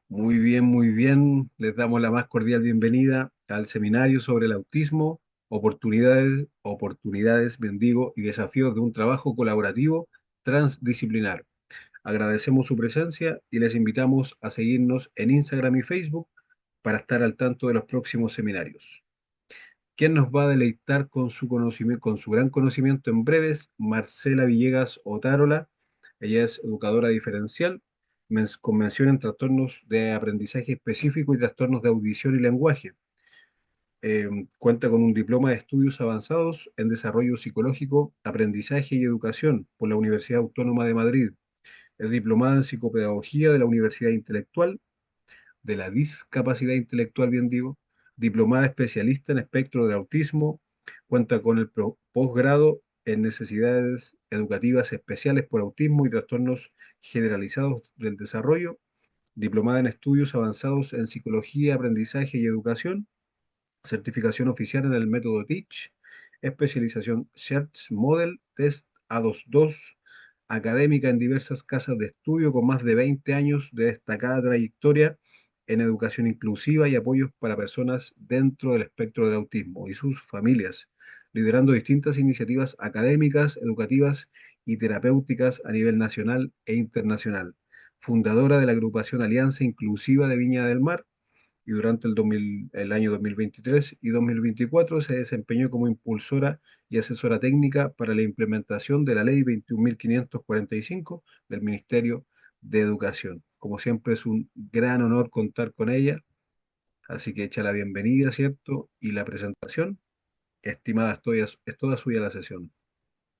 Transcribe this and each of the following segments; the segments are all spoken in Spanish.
Muy bien, muy bien. Les damos la más cordial bienvenida al seminario sobre el autismo, oportunidades, bendigo y desafíos de un trabajo colaborativo transdisciplinar. Agradecemos su presencia y les invitamos a seguirnos en Instagram y Facebook para estar al tanto de los próximos seminarios. ¿Quién nos va a deleitar con su conocimiento, con su gran conocimiento en breves? Marcela Villegas Otárola. Ella es educadora diferencial, con mención en trastornos de aprendizaje específico y trastornos de audición y lenguaje. Eh, Cuenta con un diploma de estudios avanzados en desarrollo psicológico, aprendizaje y educación por la Universidad Autónoma de Madrid. Es diplomada en psicopedagogía de la Universidad Intelectual, de la discapacidad intelectual, bien digo, diplomada especialista en espectro de autismo, cuenta con el posgrado en necesidades educativas especiales por autismo y trastornos generalizados del desarrollo, diplomada en estudios avanzados en psicología, aprendizaje y educación, certificación oficial en el método Teach, especialización Search Model Test A22, académica en diversas casas de estudio con más de 20 años de destacada trayectoria en educación inclusiva y apoyos para personas dentro del espectro del autismo y sus familias, liderando distintas iniciativas académicas, educativas y terapéuticas a nivel nacional e internacional. Fundadora de la agrupación Alianza Inclusiva de Viña del Mar, y durante el año 2023 y 2024 se desempeñó como impulsora y asesora técnica para la implementación de la Ley 21.545 del Ministerio de Educación. Como siempre es un gran honor contar con ella, así que echa la bienvenida, ¿cierto? Y la presentación, estimada, es toda suya la sesión.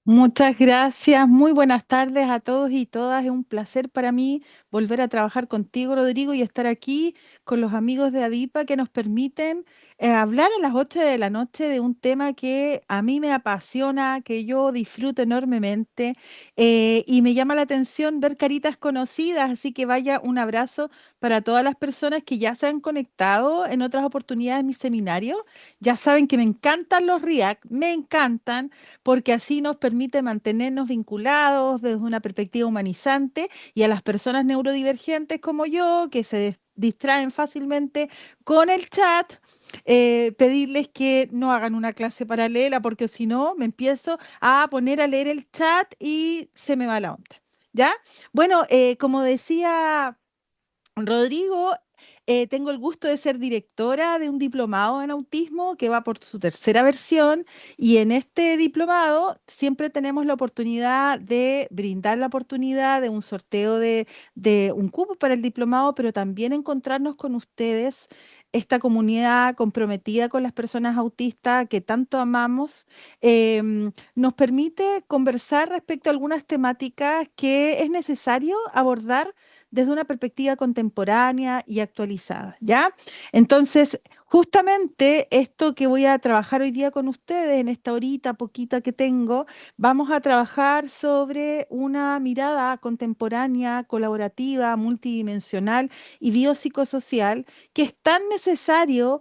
Muchas gracias, muy buenas tardes a todos y todas. Es un placer para mí volver a trabajar contigo, Rodrigo, y estar aquí con los amigos de ADIPA que nos permiten hablar a las 8 de la noche de un tema que a mí me apasiona, que yo disfruto enormemente y me llama la atención ver caritas conocidas. Así que vaya un abrazo para todas las personas que ya se han conectado en otras oportunidades de mi seminario. Ya saben que me encantan los React, me encantan porque así nos permite mantenernos vinculados desde una perspectiva humanizante y a las personas neurodivergentes como yo, que se distraen fácilmente con el chat, pedirles que no hagan una clase paralela, porque si no me empiezo a poner a leer el chat y se me va la onda. ¿Ya? Bueno, como decía Rodrigo, tengo el gusto de ser directora de un diplomado en autismo que va por su tercera versión y en este diplomado siempre tenemos la oportunidad de brindar la oportunidad de un sorteo de un cupo para el diplomado, pero también encontrarnos con ustedes, esta comunidad comprometida con las personas autistas que tanto amamos, nos permite conversar respecto a algunas temáticas que es necesario abordar desde una perspectiva contemporánea y actualizada, ¿ya? Entonces, justamente esto que voy a trabajar hoy día con ustedes, en esta horita poquita que tengo, vamos a trabajar sobre una mirada contemporánea, colaborativa, multidimensional y biopsicosocial que es tan necesario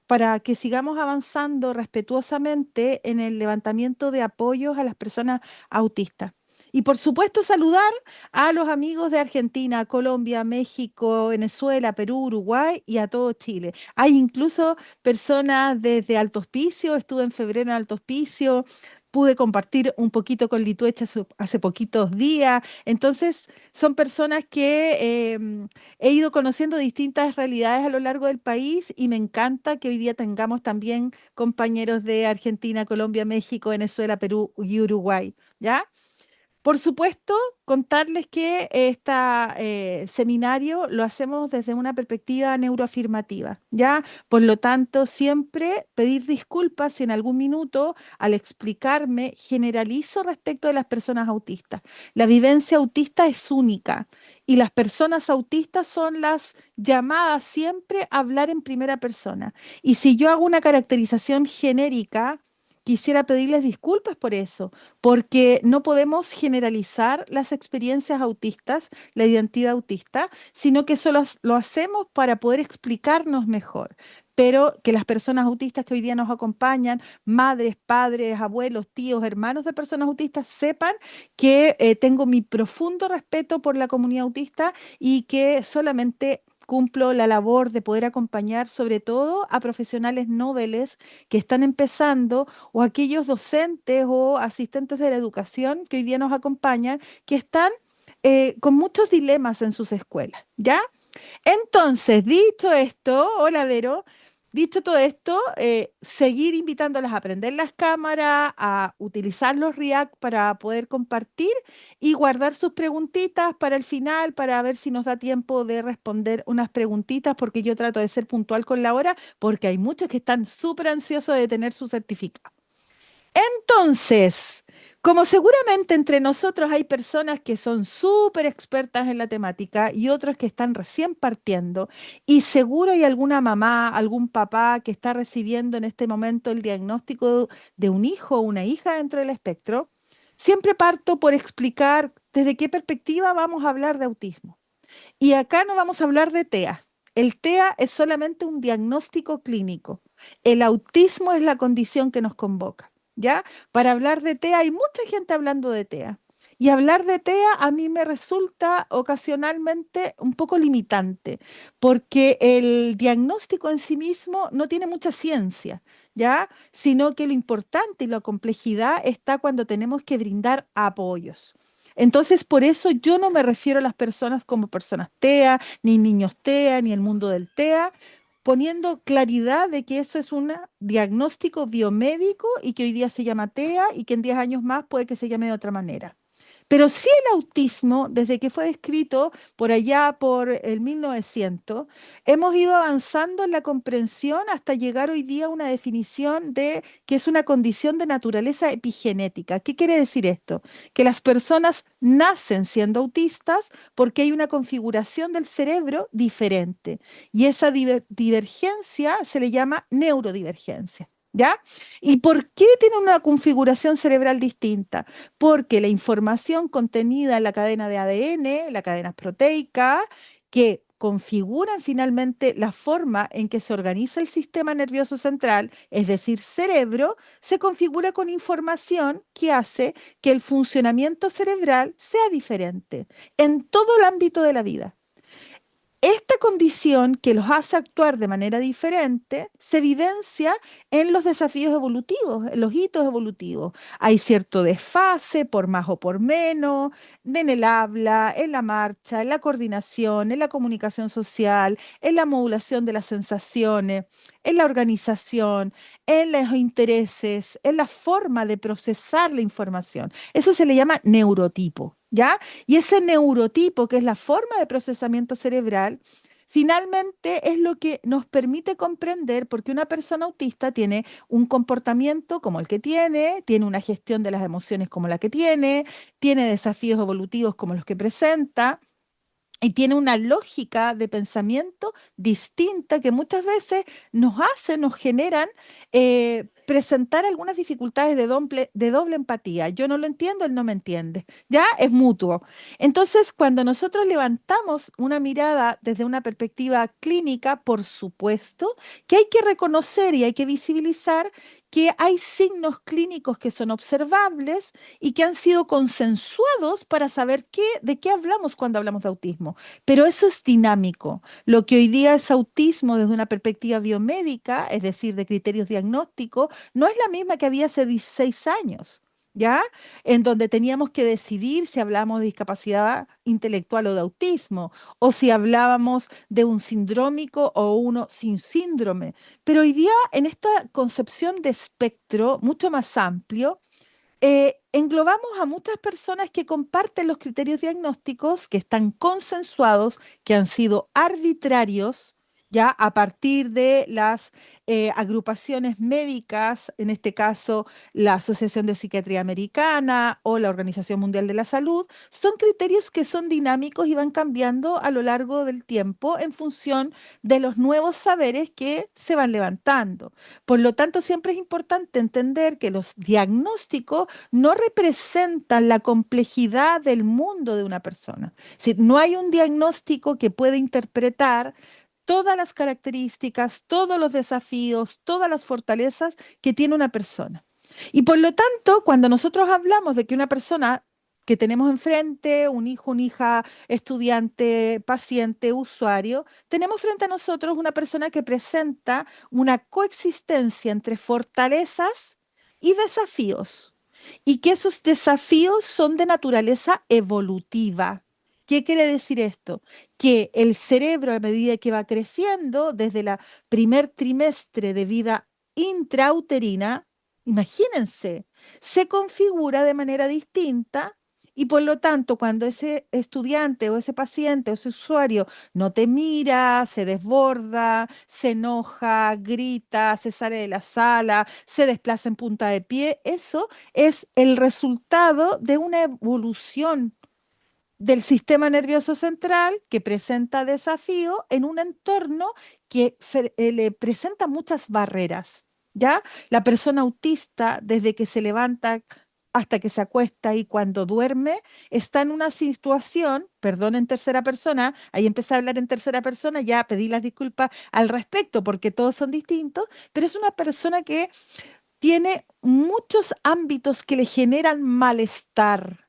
para que sigamos avanzando respetuosamente en el levantamiento de apoyos a las personas autistas. Y por supuesto saludar a los amigos de Argentina, Colombia, México, Venezuela, Perú, Uruguay y a todo Chile. Hay incluso personas desde Alto Hospicio, estuve en febrero en Alto Hospicio, pude compartir un poquito con Lituecha hace poquitos días. Entonces, son personas que he ido conociendo distintas realidades a lo largo del país y me encanta que hoy día tengamos también compañeros de Argentina, Colombia, México, Venezuela, Perú y Uruguay. ¿Ya? Por supuesto, contarles que este seminario lo hacemos desde una perspectiva neuroafirmativa, ¿ya? Por lo tanto, siempre pedir disculpas si en algún minuto al explicarme generalizo respecto de las personas autistas. La vivencia autista es única y las personas autistas son las llamadas siempre a hablar en primera persona. Y si yo hago una caracterización genérica, quisiera pedirles disculpas por eso porque no podemos generalizar las experiencias autistas, la identidad autista, sino que solo lo hacemos para poder explicarnos mejor. Pero que las personas autistas que hoy día nos acompañan, madres, padres, abuelos, tíos, hermanos de personas autistas, sepan que tengo mi profundo respeto por la comunidad autista y que solamente cumplo la labor de poder acompañar sobre todo a profesionales noveles que están empezando o aquellos docentes o asistentes de la educación que hoy día nos acompañan, que están con muchos dilemas en sus escuelas, ¿ya? Entonces, dicho esto, hola Vero, dicho todo esto, seguir invitándolas a prender las cámaras, a utilizar los React para poder compartir y guardar sus preguntitas para el final, para ver si nos da tiempo de responder unas preguntitas, porque yo trato de ser puntual con la hora, porque hay muchos que están súper ansiosos de tener su certificado. Entonces, como seguramente entre nosotros hay personas que son súper expertas en la temática y otros que están recién partiendo, y seguro hay alguna mamá, algún papá que está recibiendo en este momento el diagnóstico de un hijo o una hija dentro del espectro, siempre parto por explicar desde qué perspectiva vamos a hablar de autismo. Y acá no vamos a hablar de TEA. El TEA es solamente un diagnóstico clínico. El autismo es la condición que nos convoca, ¿ya? Para hablar de TEA hay mucha gente hablando de TEA. Y hablar de TEA a mí me resulta ocasionalmente un poco limitante, porque el diagnóstico en sí mismo no tiene mucha ciencia, ¿ya? Sino que lo importante y la complejidad está cuando tenemos que brindar apoyos. Entonces, por eso yo no me refiero a las personas como personas TEA, ni niños TEA, ni el mundo del TEA, poniendo claridad de que eso es un diagnóstico biomédico y que hoy día se llama TEA y que en 10 años más puede que se llame de otra manera. Pero sí el autismo, desde que fue descrito por allá por el 1900, hemos ido avanzando en la comprensión hasta llegar hoy día a una definición de que es una condición de naturaleza epigenética. ¿Qué quiere decir esto? Que las personas nacen siendo autistas porque hay una configuración del cerebro diferente y esa divergencia se le llama neurodivergencia. ¿Ya? ¿Y por qué tiene una configuración cerebral distinta? Porque la información contenida en la cadena de ADN, la cadena proteica, que configuran finalmente la forma en que se organiza el sistema nervioso central, es decir, cerebro, se configura con información que hace que el funcionamiento cerebral sea diferente en todo el ámbito de la vida. Esta condición que los hace actuar de manera diferente se evidencia en los desafíos evolutivos, en los hitos evolutivos. Hay cierto desfase, por más o por menos, en el habla, en la marcha, en la coordinación, en la comunicación social, en la modulación de las sensaciones, en la organización, en los intereses, en la forma de procesar la información. Eso se le llama neurotipo, ¿ya? Y ese neurotipo, que es la forma de procesamiento cerebral, finalmente es lo que nos permite comprender por qué una persona autista tiene un comportamiento como el que tiene una gestión de las emociones como la que tiene desafíos evolutivos como los que presenta. Y tiene una lógica de pensamiento distinta que muchas veces nos generan presentar algunas dificultades de doble empatía. Yo no lo entiendo, él no me entiende. Ya es mutuo. Entonces, cuando nosotros levantamos una mirada desde una perspectiva clínica, por supuesto que hay que reconocer y hay que visibilizar que hay signos clínicos que son observables y que han sido consensuados para saber de qué hablamos cuando hablamos de autismo. Pero eso es dinámico. Lo que hoy día es autismo desde una perspectiva biomédica, es decir, de criterios diagnósticos, no es la misma que había hace 16 años. ¿Ya? En donde teníamos que decidir si hablábamos de discapacidad intelectual o de autismo, o si hablábamos de un sindrómico o uno sin síndrome. Pero hoy día, en esta concepción de espectro mucho más amplio, englobamos a muchas personas que comparten los criterios diagnósticos, que están consensuados, que han sido arbitrarios, ya a partir de las agrupaciones médicas, en este caso la Asociación de Psiquiatría Americana o la Organización Mundial de la Salud, son criterios que son dinámicos y van cambiando a lo largo del tiempo en función de los nuevos saberes que se van levantando. Por lo tanto, siempre es importante entender que los diagnósticos no representan la complejidad del mundo de una persona. Es decir, no hay un diagnóstico que pueda interpretar todas las características, todos los desafíos, todas las fortalezas que tiene una persona. Y por lo tanto, cuando nosotros hablamos de que una persona que tenemos enfrente, un hijo, una hija, estudiante, paciente, usuario, tenemos frente a nosotros una persona que presenta una coexistencia entre fortalezas y desafíos, y que esos desafíos son de naturaleza evolutiva. ¿Qué quiere decir esto? Que el cerebro, a medida que va creciendo, desde el primer trimestre de vida intrauterina, imagínense, se configura de manera distinta y por lo tanto, cuando ese estudiante o ese paciente o ese usuario no te mira, se desborda, se enoja, grita, se sale de la sala, se desplaza en punta de pie, eso es el resultado de una evolución del sistema nervioso central que presenta desafío en un entorno que le presenta muchas barreras, ¿ya? La persona autista, desde que se levanta hasta que se acuesta y cuando duerme, está en una situación, perdón en tercera persona, ahí empecé a hablar en tercera persona, ya pedí las disculpas al respecto porque todos son distintos, pero es una persona que tiene muchos ámbitos que le generan malestar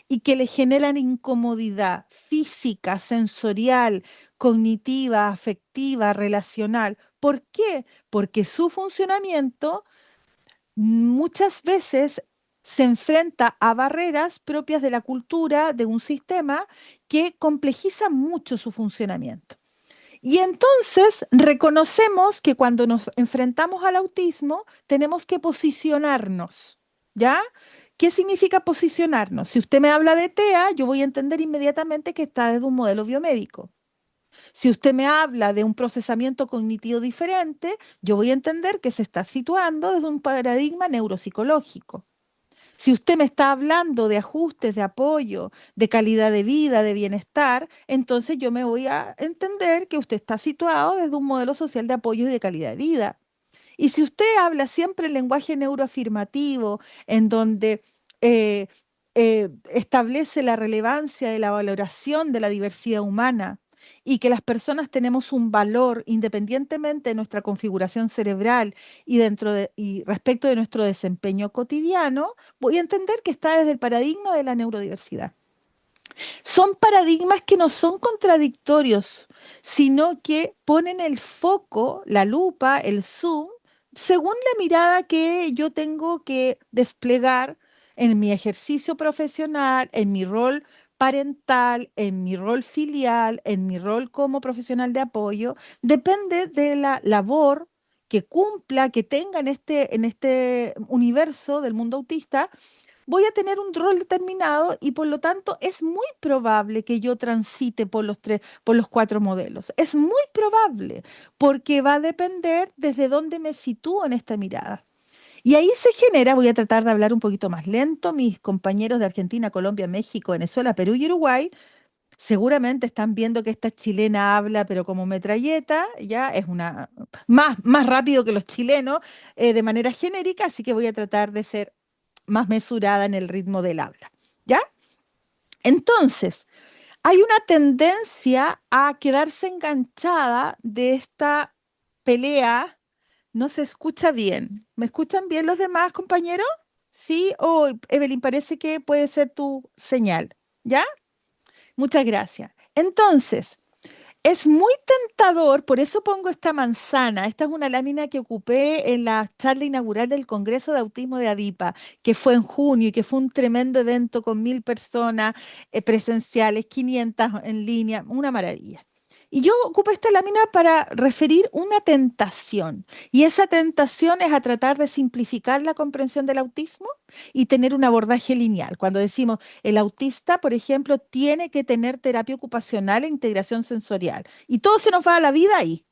y que le generan incomodidad física, sensorial, cognitiva, afectiva, relacional. ¿Por qué? Porque su funcionamiento muchas veces se enfrenta a barreras propias de la cultura, de un sistema que complejizan mucho su funcionamiento. Y entonces reconocemos que cuando nos enfrentamos al autismo tenemos que posicionarnos, ¿ya? ¿Qué significa posicionarnos? Si usted me habla de TEA, yo voy a entender inmediatamente que está desde un modelo biomédico. Si usted me habla de un procesamiento cognitivo diferente, yo voy a entender que se está situando desde un paradigma neuropsicológico. Si usted me está hablando de ajustes, de apoyo, de calidad de vida, de bienestar, entonces yo me voy a entender que usted está situado desde un modelo social de apoyo y de calidad de vida. Y si usted habla siempre en lenguaje neuroafirmativo, en donde eh, establece la relevancia de la valoración de la diversidad humana y que las personas tenemos un valor independientemente de nuestra configuración cerebral y, y respecto de nuestro desempeño cotidiano, voy a entender que está desde el paradigma de la neurodiversidad. Son paradigmas que no son contradictorios, sino que ponen el foco, la lupa, el zoom, según la mirada que yo tengo que desplegar en mi ejercicio profesional, en mi rol parental, en mi rol filial, en mi rol como profesional de apoyo, depende de la labor que cumpla, que tenga en este universo del mundo autista, voy a tener un rol determinado y por lo tanto es muy probable que yo transite por los tres, por los cuatro modelos. Es muy probable porque va a depender desde dónde me sitúo en esta mirada. Y ahí se genera, voy a tratar de hablar un poquito más lento, mis compañeros de Argentina, Colombia, México, Venezuela, Perú y Uruguay seguramente están viendo que esta chilena habla, pero como metralleta, ya es una más rápido que los chilenos de manera genérica, así que voy a tratar de ser más mesurada en el ritmo del habla. ¿Ya? Entonces, hay una tendencia a quedarse enganchada de esta pelea. No se escucha bien. ¿Me escuchan bien los demás compañeros? Sí, o Evelyn, parece que puede ser tu señal. ¿Ya? Muchas gracias. Entonces, es muy tentador, por eso pongo esta manzana. Esta es una lámina que ocupé en la charla inaugural del Congreso de Autismo de ADIPA, que fue en junio y que fue un tremendo evento con 1000 personas presenciales, 500 en línea, una maravilla. Y yo ocupé esta lámina para referir una tentación. Y esa tentación es a tratar de simplificar la comprensión del autismo y tener un abordaje lineal. Cuando decimos el autista, por ejemplo, tiene que tener terapia ocupacional e integración sensorial. Y todo se nos va a la vida ahí.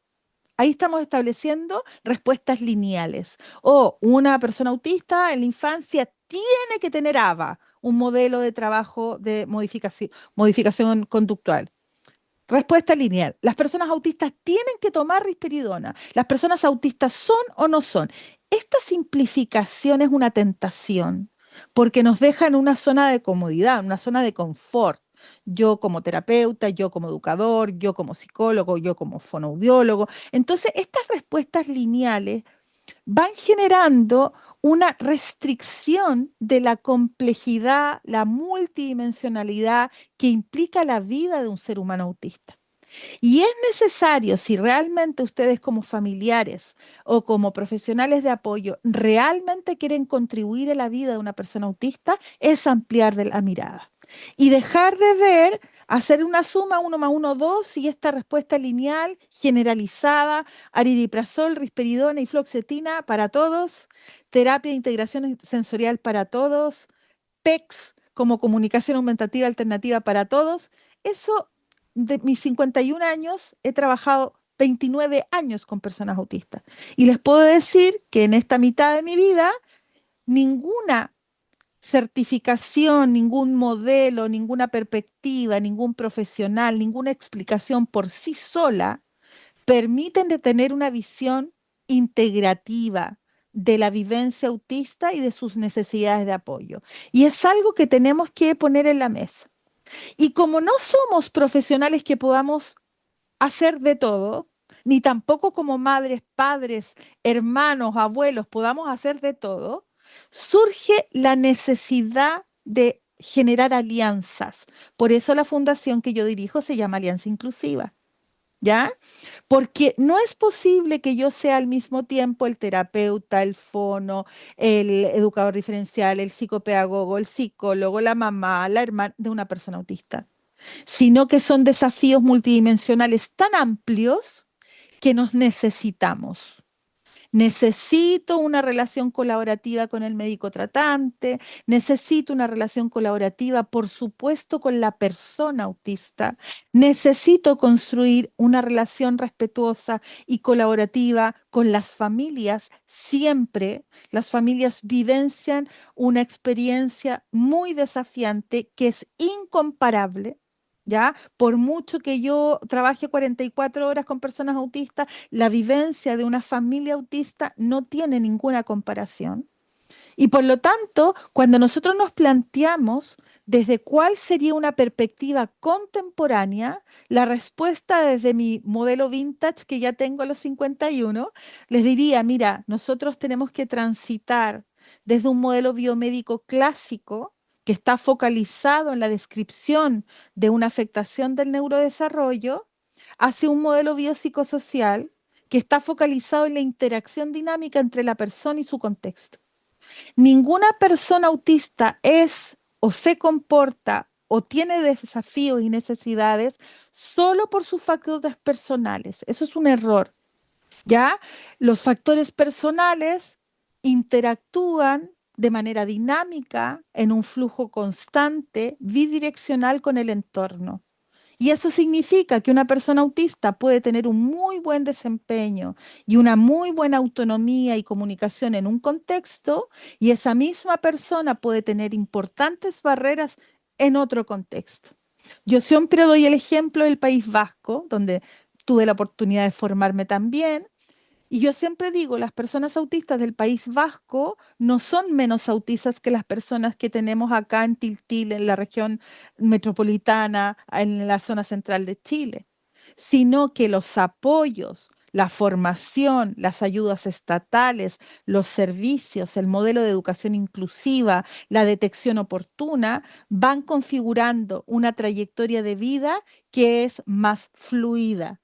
Ahí estamos estableciendo respuestas lineales. O una persona autista en la infancia tiene que tener ABA, un modelo de trabajo de modificación conductual. Respuesta lineal. Las personas autistas tienen que tomar risperidona. Las personas autistas son o no son. Esta simplificación es una tentación porque nos deja en una zona de comodidad, en una zona de confort. Yo como terapeuta, yo como educador, yo como psicólogo, yo como fonoaudiólogo. Entonces, estas respuestas lineales van generando una restricción de la complejidad, la multidimensionalidad que implica la vida de un ser humano autista. Y es necesario, si realmente ustedes como familiares o como profesionales de apoyo realmente quieren contribuir a la vida de una persona autista, es ampliar de la mirada y dejar de ver, hacer una suma, uno más uno, dos, y esta respuesta lineal, generalizada, aripiprazol, risperidona y fluoxetina para todos, terapia de integración sensorial para todos, PECs como comunicación aumentativa alternativa para todos. Eso, de mis 51 años, he trabajado 29 años con personas autistas. Y les puedo decir que en esta mitad de mi vida, ninguna certificación, ningún modelo, ninguna perspectiva, ningún profesional, ninguna explicación por sí sola permiten de tener una visión integrativa de la vivencia autista y de sus necesidades de apoyo. Y es algo que tenemos que poner en la mesa. Y como no somos profesionales que podamos hacer de todo, ni tampoco como madres, padres, hermanos, abuelos podamos hacer de todo, surge la necesidad de generar alianzas. Por eso la fundación que yo dirijo se llama Alianza Inclusiva. ¿Ya? Porque no es posible que yo sea al mismo tiempo el terapeuta, el fono, el educador diferencial, el psicopedagogo, el psicólogo, la mamá, la hermana de una persona autista, sino que son desafíos multidimensionales tan amplios que nos necesitamos. Necesito una relación colaborativa con el médico tratante, necesito una relación colaborativa, por supuesto, con la persona autista, necesito construir una relación respetuosa y colaborativa con las familias. Siempre las familias vivencian una experiencia muy desafiante que es incomparable. ¿Ya? Por mucho que yo trabaje 44 horas con personas autistas, la vivencia de una familia autista no tiene ninguna comparación. Y por lo tanto, cuando nosotros nos planteamos desde cuál sería una perspectiva contemporánea, la respuesta desde mi modelo vintage que ya tengo a los 51, les diría, mira, nosotros tenemos que transitar desde un modelo biomédico clásico que está focalizado en la descripción de una afectación del neurodesarrollo hacia un modelo biopsicosocial que está focalizado en la interacción dinámica entre la persona y su contexto. Ninguna persona autista es o se comporta o tiene desafíos y necesidades solo por sus factores personales. Eso es un error, ¿ya? Los factores personales interactúan de manera dinámica en un flujo constante, bidireccional con el entorno. Y eso significa que una persona autista puede tener un muy buen desempeño y una muy buena autonomía y comunicación en un contexto, y esa misma persona puede tener importantes barreras en otro contexto. Yo siempre doy el ejemplo del País Vasco, donde tuve la oportunidad de formarme también, y yo siempre digo, las personas autistas del País Vasco no son menos autistas que las personas que tenemos acá en Tiltil, en la región metropolitana, en la zona central de Chile, sino que los apoyos, la formación, las ayudas estatales, los servicios, el modelo de educación inclusiva, la detección oportuna, van configurando una trayectoria de vida que es más fluida,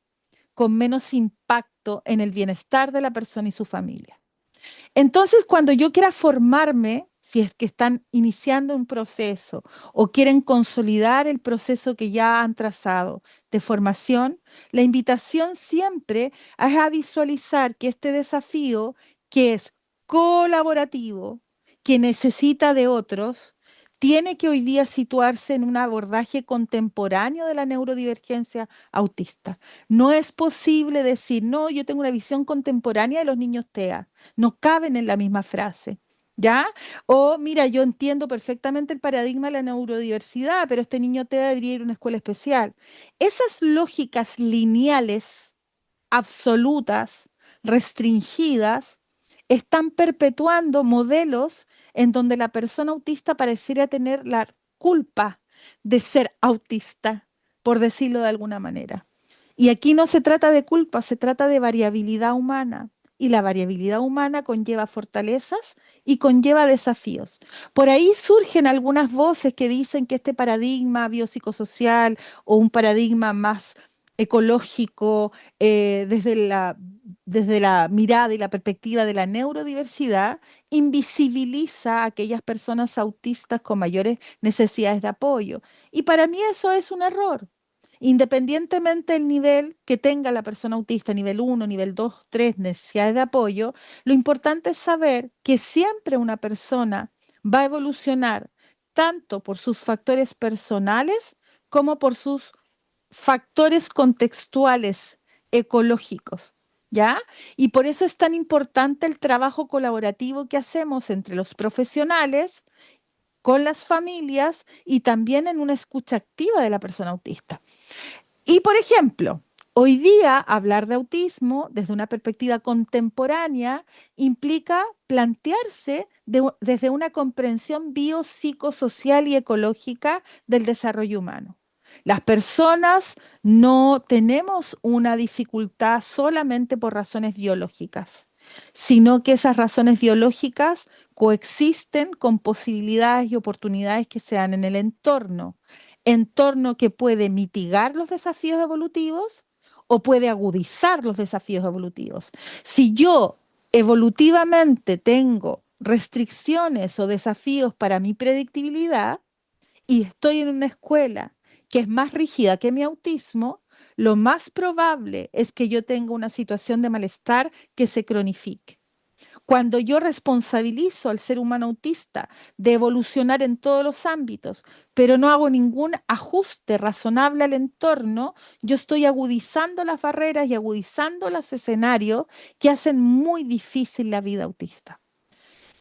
con menos impacto en el bienestar de la persona y su familia. Entonces, cuando yo quiera formarme, si es que están iniciando un proceso o quieren consolidar el proceso que ya han trazado de formación, la invitación siempre es a visualizar que este desafío, que es colaborativo, que necesita de otros, tiene que hoy día situarse en un abordaje contemporáneo de la neurodivergencia autista. No es posible decir, no, yo tengo una visión contemporánea de los niños TEA, no caben en la misma frase. ¿Ya? O mira, yo entiendo perfectamente el paradigma de la neurodiversidad, pero este niño TEA debería ir a una escuela especial. Esas lógicas lineales, absolutas, restringidas, están perpetuando modelos en donde la persona autista pareciera tener la culpa de ser autista, por decirlo de alguna manera. Y aquí no se trata de culpa, se trata de variabilidad humana. y la variabilidad humana conlleva fortalezas y conlleva desafíos. Por ahí surgen algunas voces que dicen que este paradigma biopsicosocial o un paradigma más ecológico desde la mirada y la perspectiva de la neurodiversidad invisibiliza a aquellas personas autistas con mayores necesidades de apoyo. Y para mí eso es un error. Independientemente del nivel que tenga la persona autista, nivel uno, nivel 2, 3, necesidades de apoyo, lo importante es saber que siempre una persona va a evolucionar tanto por sus factores personales como por sus factores contextuales ecológicos, ¿ya? Y por eso es tan importante el trabajo colaborativo que hacemos entre los profesionales, con las familias y también en una escucha activa de la persona autista. Y por ejemplo, hoy día hablar de autismo desde una perspectiva contemporánea implica plantearse desde una comprensión biopsicosocial y ecológica del desarrollo humano. Las personas no tenemos una dificultad solamente por razones biológicas, sino que esas razones biológicas coexisten con posibilidades y oportunidades que se dan en el entorno que puede mitigar los desafíos evolutivos o puede agudizar los desafíos evolutivos. Si yo evolutivamente tengo restricciones o desafíos para mi predictibilidad y estoy en una escuela que es más rígida que mi autismo, lo más probable es que yo tenga una situación de malestar que se cronifique. Cuando yo responsabilizo al ser humano autista de evolucionar en todos los ámbitos, pero no hago ningún ajuste razonable al entorno, yo estoy agudizando las barreras y agudizando los escenarios que hacen muy difícil la vida autista.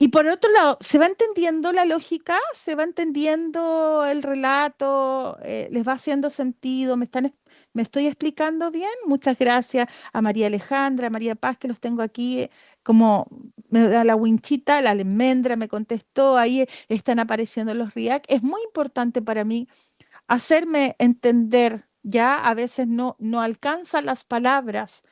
Y por otro lado, ¿se va entendiendo la lógica? ¿Se va entendiendo el relato? ¿Les va haciendo sentido? ¿Me estoy explicando bien? Muchas gracias a María Alejandra, a María Paz, que los tengo aquí, como me da la winchita, la almendra me contestó, ahí están apareciendo los RIAC. Es muy importante para mí hacerme entender, ya a veces no alcanzan las palabras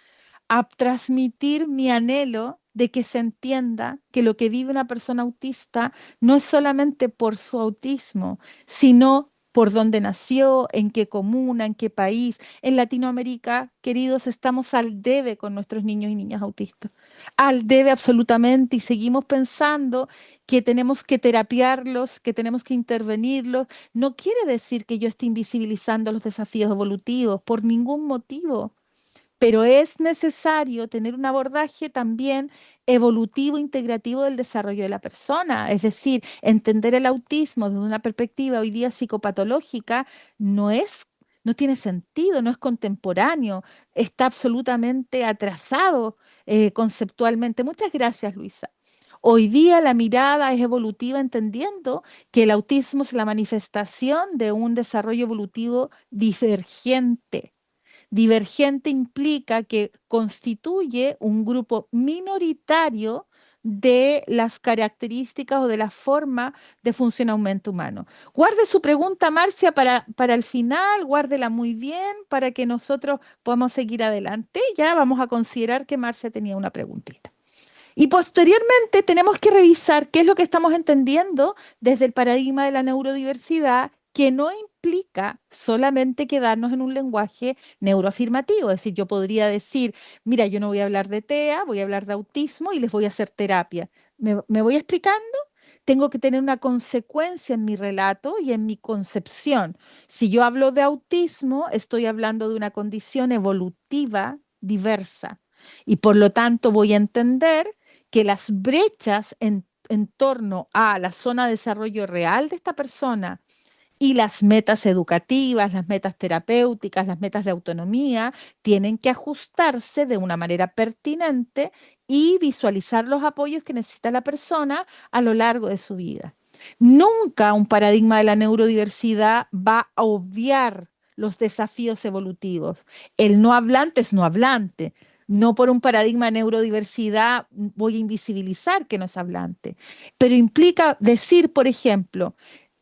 a transmitir mi anhelo de que se entienda que lo que vive una persona autista no es solamente por su autismo, sino por dónde nació, en qué comuna, en qué país. En Latinoamérica, queridos, estamos al debe con nuestros niños y niñas autistas. Al debe absolutamente y seguimos pensando que tenemos que terapiarlos, que tenemos que intervenirlos. No quiere decir que yo esté invisibilizando los desafíos evolutivos por ningún motivo, pero es necesario tener un abordaje también evolutivo, integrativo del desarrollo de la persona. Es decir, entender el autismo desde una perspectiva hoy día psicopatológica no es, no tiene sentido, no es contemporáneo, está absolutamente atrasado conceptualmente. Muchas gracias, Luisa. Hoy día la mirada es evolutiva entendiendo que el autismo es la manifestación de un desarrollo evolutivo divergente. Divergente implica que constituye un grupo minoritario de las características o de la forma de funcionamiento humano. Guarde su pregunta, Marcia, para el final, guárdela muy bien para que nosotros podamos seguir adelante. Ya vamos a considerar que Marcia tenía una preguntita. Y posteriormente tenemos que revisar qué es lo que estamos entendiendo desde el paradigma de la neurodiversidad, que no implica solamente quedarnos en un lenguaje neuroafirmativo. Es decir, yo podría decir, mira, yo no voy a hablar de TEA, voy a hablar de autismo y les voy a hacer terapia. ¿Me voy explicando? Tengo que tener una consecuencia en mi relato y en mi concepción. Si yo hablo de autismo, estoy hablando de una condición evolutiva diversa. Y por lo tanto voy a entender que las brechas en torno a la zona de desarrollo real de esta persona y las metas educativas, las metas terapéuticas, las metas de autonomía, tienen que ajustarse de una manera pertinente y visualizar los apoyos que necesita la persona a lo largo de su vida. Nunca un paradigma de la neurodiversidad va a obviar los desafíos evolutivos. El no hablante es no hablante. No por un paradigma de neurodiversidad voy a invisibilizar que no es hablante, pero implica decir, por ejemplo,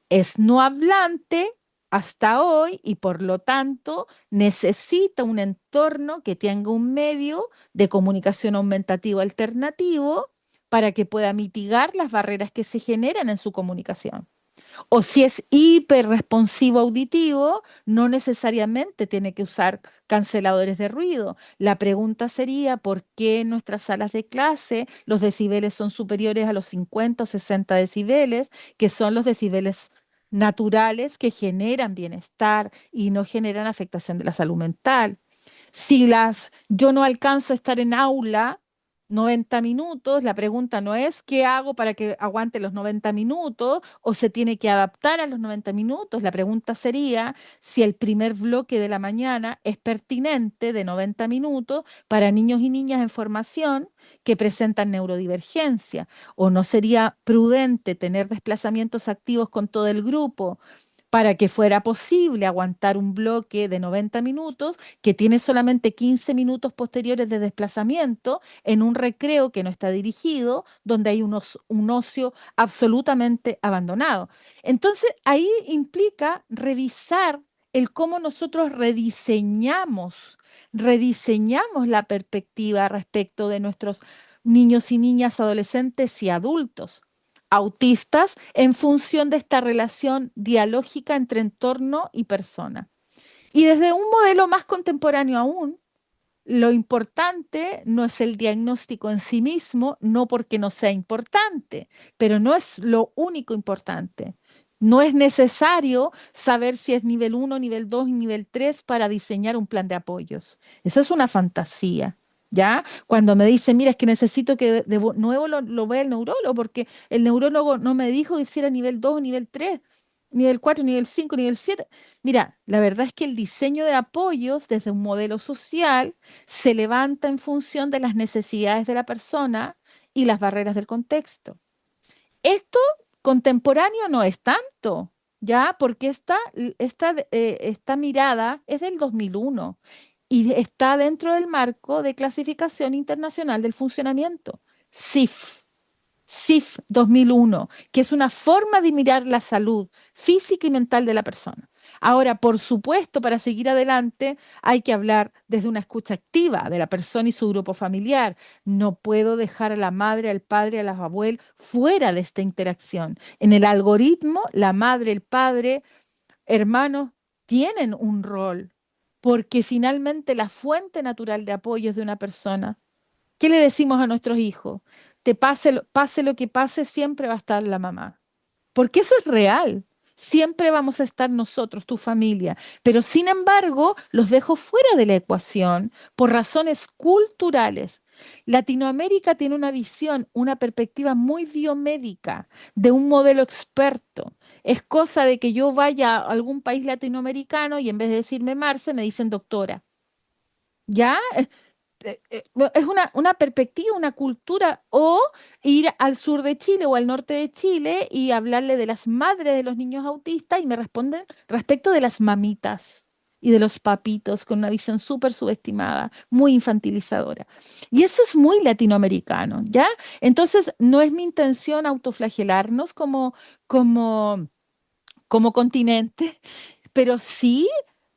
es no hablante hasta hoy y por lo tanto necesita un entorno que tenga un medio de comunicación aumentativo alternativo para que pueda mitigar las barreras que se generan en su comunicación. O si es hiperresponsivo auditivo, no necesariamente tiene que usar canceladores de ruido. La pregunta sería, ¿por qué en nuestras salas de clase los decibeles son superiores a los 50 o 60 decibeles, que son los decibeles naturales que generan bienestar y no generan afectación de la salud mental? Si yo no alcanzo a estar en aula 90 minutos, la pregunta no es qué hago para que aguante los 90 minutos o se tiene que adaptar a los 90 minutos. La pregunta sería si el primer bloque de la mañana es pertinente de 90 minutos para niños y niñas en formación que presentan neurodivergencia, o no sería prudente tener desplazamientos activos con todo el grupo para que fuera posible aguantar un bloque de 90 minutos que tiene solamente 15 minutos posteriores de desplazamiento en un recreo que no está dirigido, donde hay un ocio absolutamente abandonado. Entonces, ahí implica revisar el cómo nosotros rediseñamos la perspectiva respecto de nuestros niños y niñas, adolescentes y adultos autistas en función de esta relación dialógica entre entorno y persona. Y desde un modelo más contemporáneo aún, lo importante no es el diagnóstico en sí mismo, no porque no sea importante, pero no es lo único importante. No es necesario saber si es nivel uno, nivel 2 y nivel 3 para diseñar un plan de apoyos. Eso es una fantasía, ¿ya? Cuando me dicen, mira, es que necesito que de nuevo lo vea el neurólogo, porque el neurólogo no me dijo que hiciera nivel 2 o nivel 3, nivel 4, nivel 5, nivel 7. Mira, la verdad es que el diseño de apoyos desde un modelo social se levanta en función de las necesidades de la persona y las barreras del contexto. Esto contemporáneo no es tanto, ¿ya? Porque esta mirada es del 2001 y está dentro del marco de clasificación internacional del funcionamiento, CIF. CIF 2001, que es una forma de mirar la salud física y mental de la persona. Ahora, por supuesto, para seguir adelante hay que hablar desde una escucha activa de la persona y su grupo familiar. No puedo dejar a la madre, al padre, a los abuelos fuera de esta interacción. En el algoritmo, la madre, el padre, hermanos, tienen un rol, porque finalmente la fuente natural de apoyo es de una persona. ¿Qué le decimos a nuestros hijos? Pase lo que pase, siempre va a estar la mamá. Porque eso es real. Siempre vamos a estar nosotros, tu familia. Pero sin embargo, los dejo fuera de la ecuación por razones culturales. Latinoamérica tiene una visión, una perspectiva muy biomédica de un modelo experto. Es cosa de que yo vaya a algún país latinoamericano y en vez de decirme Marce, me dicen doctora. ¿Ya? Es una perspectiva, una cultura, o ir al sur de Chile o al norte de Chile y hablarle de las madres de los niños autistas y me responden respecto de las mamitas y de los papitos con una visión súper subestimada, muy infantilizadora. Y eso es muy latinoamericano, ¿ya? Entonces, no es mi intención autoflagelarnos como, como continente, pero sí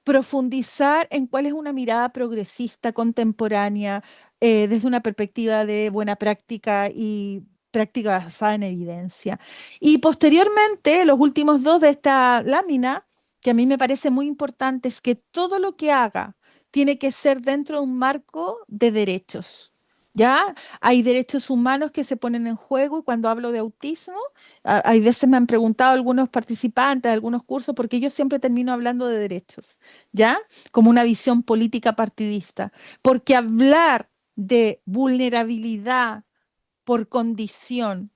profundizar en cuál es una mirada progresista, contemporánea, desde una perspectiva de buena práctica y práctica basada en evidencia. Y posteriormente, los últimos dos de esta lámina, que a mí me parece muy importante, es que todo lo que haga tiene que ser dentro de un marco de derechos. ¿Ya? Hay derechos humanos que se ponen en juego y cuando hablo de autismo, hay veces me han preguntado algunos participantes de algunos cursos porque yo siempre termino hablando de derechos, ¿ya? Como una visión política partidista. Porque hablar de vulnerabilidad por condición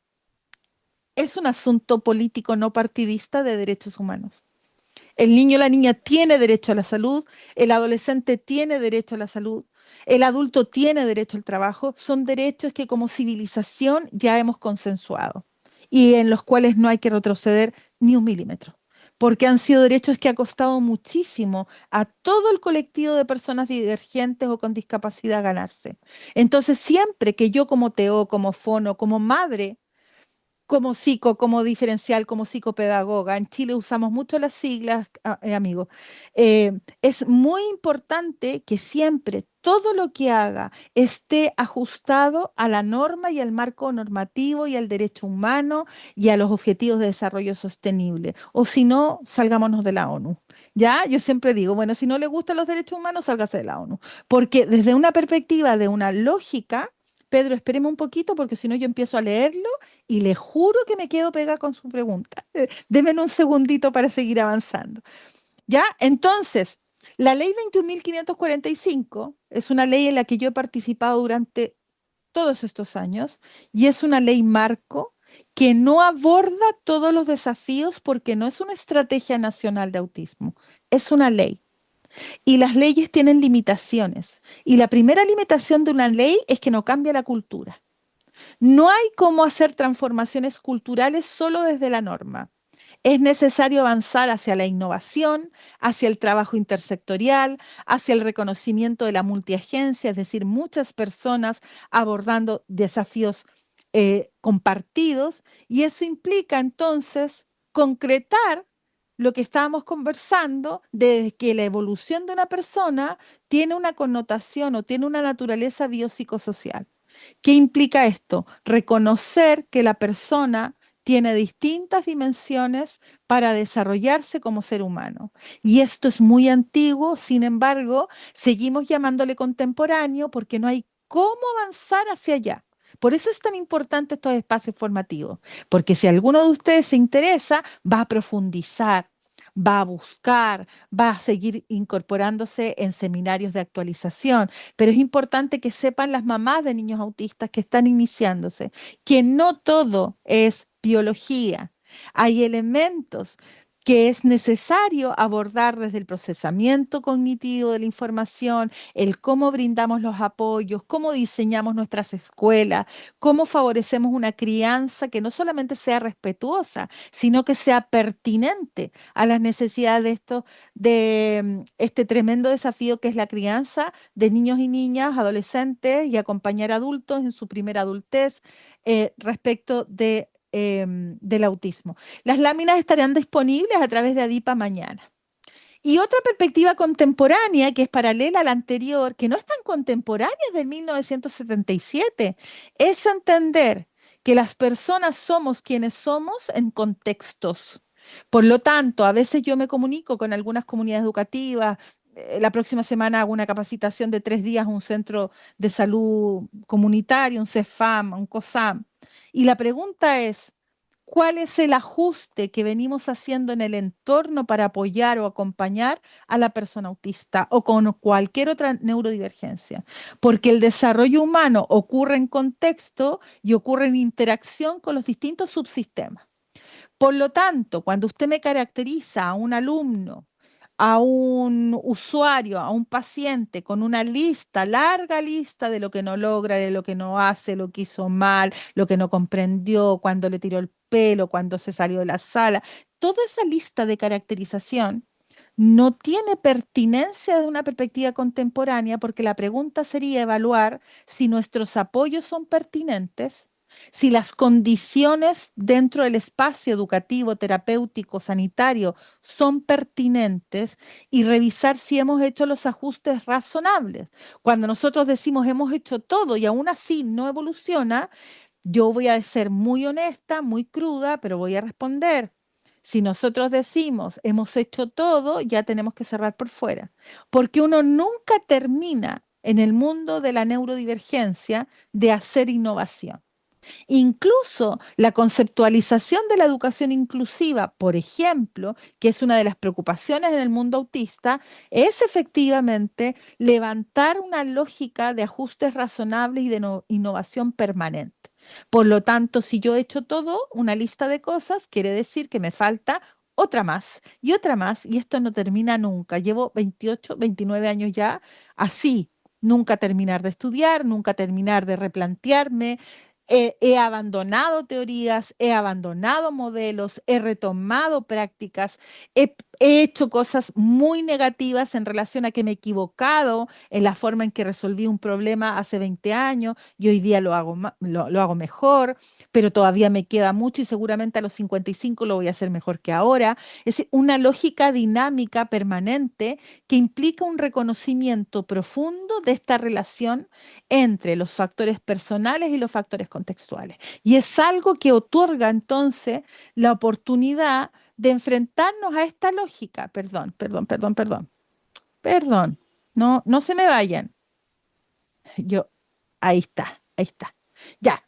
es un asunto político no partidista de derechos humanos. El niño o la niña tiene derecho a la salud, el adolescente tiene derecho a la salud, el adulto tiene derecho al trabajo. Son derechos que como civilización ya hemos consensuado y en los cuales no hay que retroceder ni un milímetro, porque han sido derechos que ha costado muchísimo a todo el colectivo de personas divergentes o con discapacidad ganarse. Entonces, siempre que yo como TO, como fono, como madre, como como diferencial, como psicopedagoga. En Chile usamos mucho las siglas, amigo. Es muy importante que siempre todo lo que haga esté ajustado a la norma y al marco normativo y al derecho humano y a los objetivos de desarrollo sostenible. O si no, salgámonos de la ONU. Ya, yo siempre digo, bueno, si no le gustan los derechos humanos, sálgase de la ONU. Porque desde una perspectiva de una lógica, Pedro, espéreme un poquito porque si no yo empiezo a leerlo y le juro que me quedo pega con su pregunta. Deme un segundito para seguir avanzando. ¿Ya? Entonces, la ley 21.545 es una ley en la que yo he participado durante todos estos años y es una ley marco que no aborda todos los desafíos porque no es una estrategia nacional de autismo, es una ley. Y las leyes tienen limitaciones. Y la primera limitación de una ley es que no cambia la cultura. No hay cómo hacer transformaciones culturales solo desde la norma. Es necesario avanzar hacia la innovación, hacia el trabajo intersectorial, hacia el reconocimiento de la multiagencia, es decir, muchas personas abordando desafíos compartidos, y eso implica entonces concretar lo que estábamos conversando de que la evolución de una persona tiene una connotación o tiene una naturaleza biopsicosocial. ¿Qué implica esto? Reconocer que la persona tiene distintas dimensiones para desarrollarse como ser humano. Y esto es muy antiguo, sin embargo, seguimos llamándole contemporáneo porque no hay cómo avanzar hacia allá. Por eso es tan importante estos espacios formativos, porque si alguno de ustedes se interesa, va a profundizar, va a buscar, va a seguir incorporándose en seminarios de actualización, pero es importante que sepan las mamás de niños autistas que están iniciándose, que no todo es biología. Hay elementos que es necesario abordar desde el procesamiento cognitivo de la información, el cómo brindamos los apoyos, cómo diseñamos nuestras escuelas, cómo favorecemos una crianza que no solamente sea respetuosa, sino que sea pertinente a las necesidades de este tremendo desafío que es la crianza de niños y niñas, adolescentes y acompañar adultos en su primera adultez respecto del autismo. Las láminas estarán disponibles a través de ADIPA mañana. Y otra perspectiva contemporánea, que es paralela a la anterior, que no es tan contemporánea, es de 1977, es entender que las personas somos quienes somos en contextos. Por lo tanto, a veces yo me comunico con algunas comunidades educativas. La próxima semana hago una capacitación de 3 días a un centro de salud comunitario, un CEFAM, un COSAM. Y la pregunta es, ¿cuál es el ajuste que venimos haciendo en el entorno para apoyar o acompañar a la persona autista o con cualquier otra neurodivergencia? Porque el desarrollo humano ocurre en contexto y ocurre en interacción con los distintos subsistemas. Por lo tanto, cuando usted me caracteriza a un alumno, a un usuario, a un paciente con una lista, larga lista de lo que no logra, de lo que no hace, lo que hizo mal, lo que no comprendió, cuando le tiró el pelo, cuando se salió de la sala, toda esa lista de caracterización no tiene pertinencia de una perspectiva contemporánea porque la pregunta sería evaluar si nuestros apoyos son pertinentes, si las condiciones dentro del espacio educativo, terapéutico, sanitario son pertinentes y revisar si hemos hecho los ajustes razonables. Cuando nosotros decimos hemos hecho todo y aún así no evoluciona, yo voy a ser muy honesta, muy cruda, pero voy a responder. Si nosotros decimos hemos hecho todo, ya tenemos que cerrar por fuera, porque uno nunca termina en el mundo de la neurodivergencia de hacer innovación. Incluso la conceptualización de la educación inclusiva, por ejemplo, que es una de las preocupaciones en el mundo autista, es efectivamente levantar una lógica de ajustes razonables y de innovación permanente. Por lo tanto, si yo he hecho todo, una lista de cosas, quiere decir que me falta otra más y otra más, y esto no termina nunca. Llevo 28, 29 años ya así, nunca terminar de estudiar, nunca terminar de replantearme. He abandonado teorías, he abandonado modelos, he retomado prácticas, he He hecho cosas muy negativas en relación a que me he equivocado en la forma en que resolví un problema hace 20 años y hoy día lo hago, lo hago mejor, pero todavía me queda mucho y seguramente a los 55 lo voy a hacer mejor que ahora. Es decir, una lógica dinámica permanente que implica un reconocimiento profundo de esta relación entre los factores personales y los factores contextuales. Y es algo que otorga entonces la oportunidad de enfrentarnos a esta lógica. Perdón. No, no se me vayan. Yo, ahí está. Ya,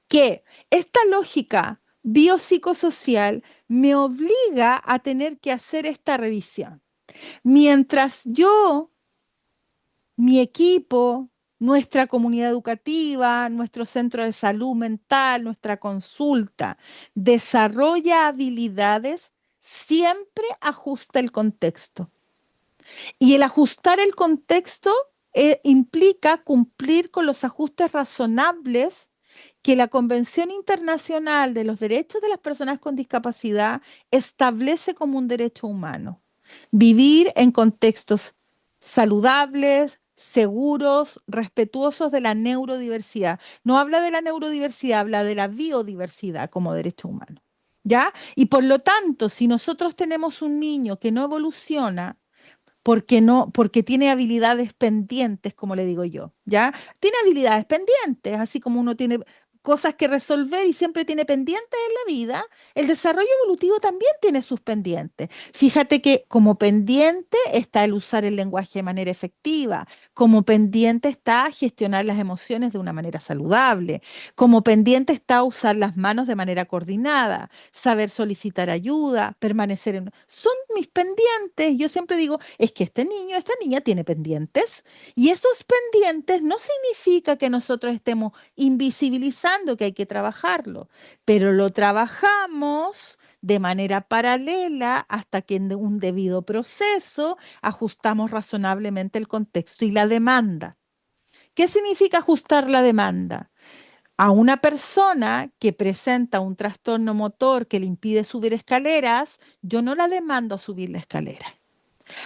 que esta lógica biopsicosocial me obliga a tener que hacer esta revisión. Mientras yo, mi equipo, nuestra comunidad educativa, nuestro centro de salud mental, nuestra consulta, desarrolla habilidades, siempre ajusta el contexto. Y el ajustar el contexto implica cumplir con los ajustes razonables que la Convención Internacional de los Derechos de las Personas con Discapacidad establece como un derecho humano. Vivir en contextos saludables, seguros, respetuosos de la neurodiversidad. No habla de la neurodiversidad, habla de la biodiversidad como derecho humano. ¿Ya? Y por lo tanto, si nosotros tenemos un niño que no evoluciona, porque no, porque tiene habilidades pendientes, como le digo yo, ¿ya? Tiene habilidades pendientes, así como uno tiene cosas que resolver y siempre tiene pendientes en la vida, el desarrollo evolutivo también tiene sus pendientes. Fíjate que como pendiente está el usar el lenguaje de manera efectiva, como pendiente está gestionar las emociones de una manera saludable, como pendiente está usar las manos de manera coordinada, saber solicitar ayuda, permanecer en... Son mis pendientes. Yo siempre digo, es que este niño, esta niña tiene pendientes y esos pendientes no significa que nosotros estemos invisibilizando que hay que trabajarlo, pero lo trabajamos de manera paralela hasta que en un debido proceso ajustamos razonablemente el contexto y la demanda. ¿Qué significa ajustar la demanda? A una persona que presenta un trastorno motor que le impide subir escaleras, yo no la demando a subir la escalera.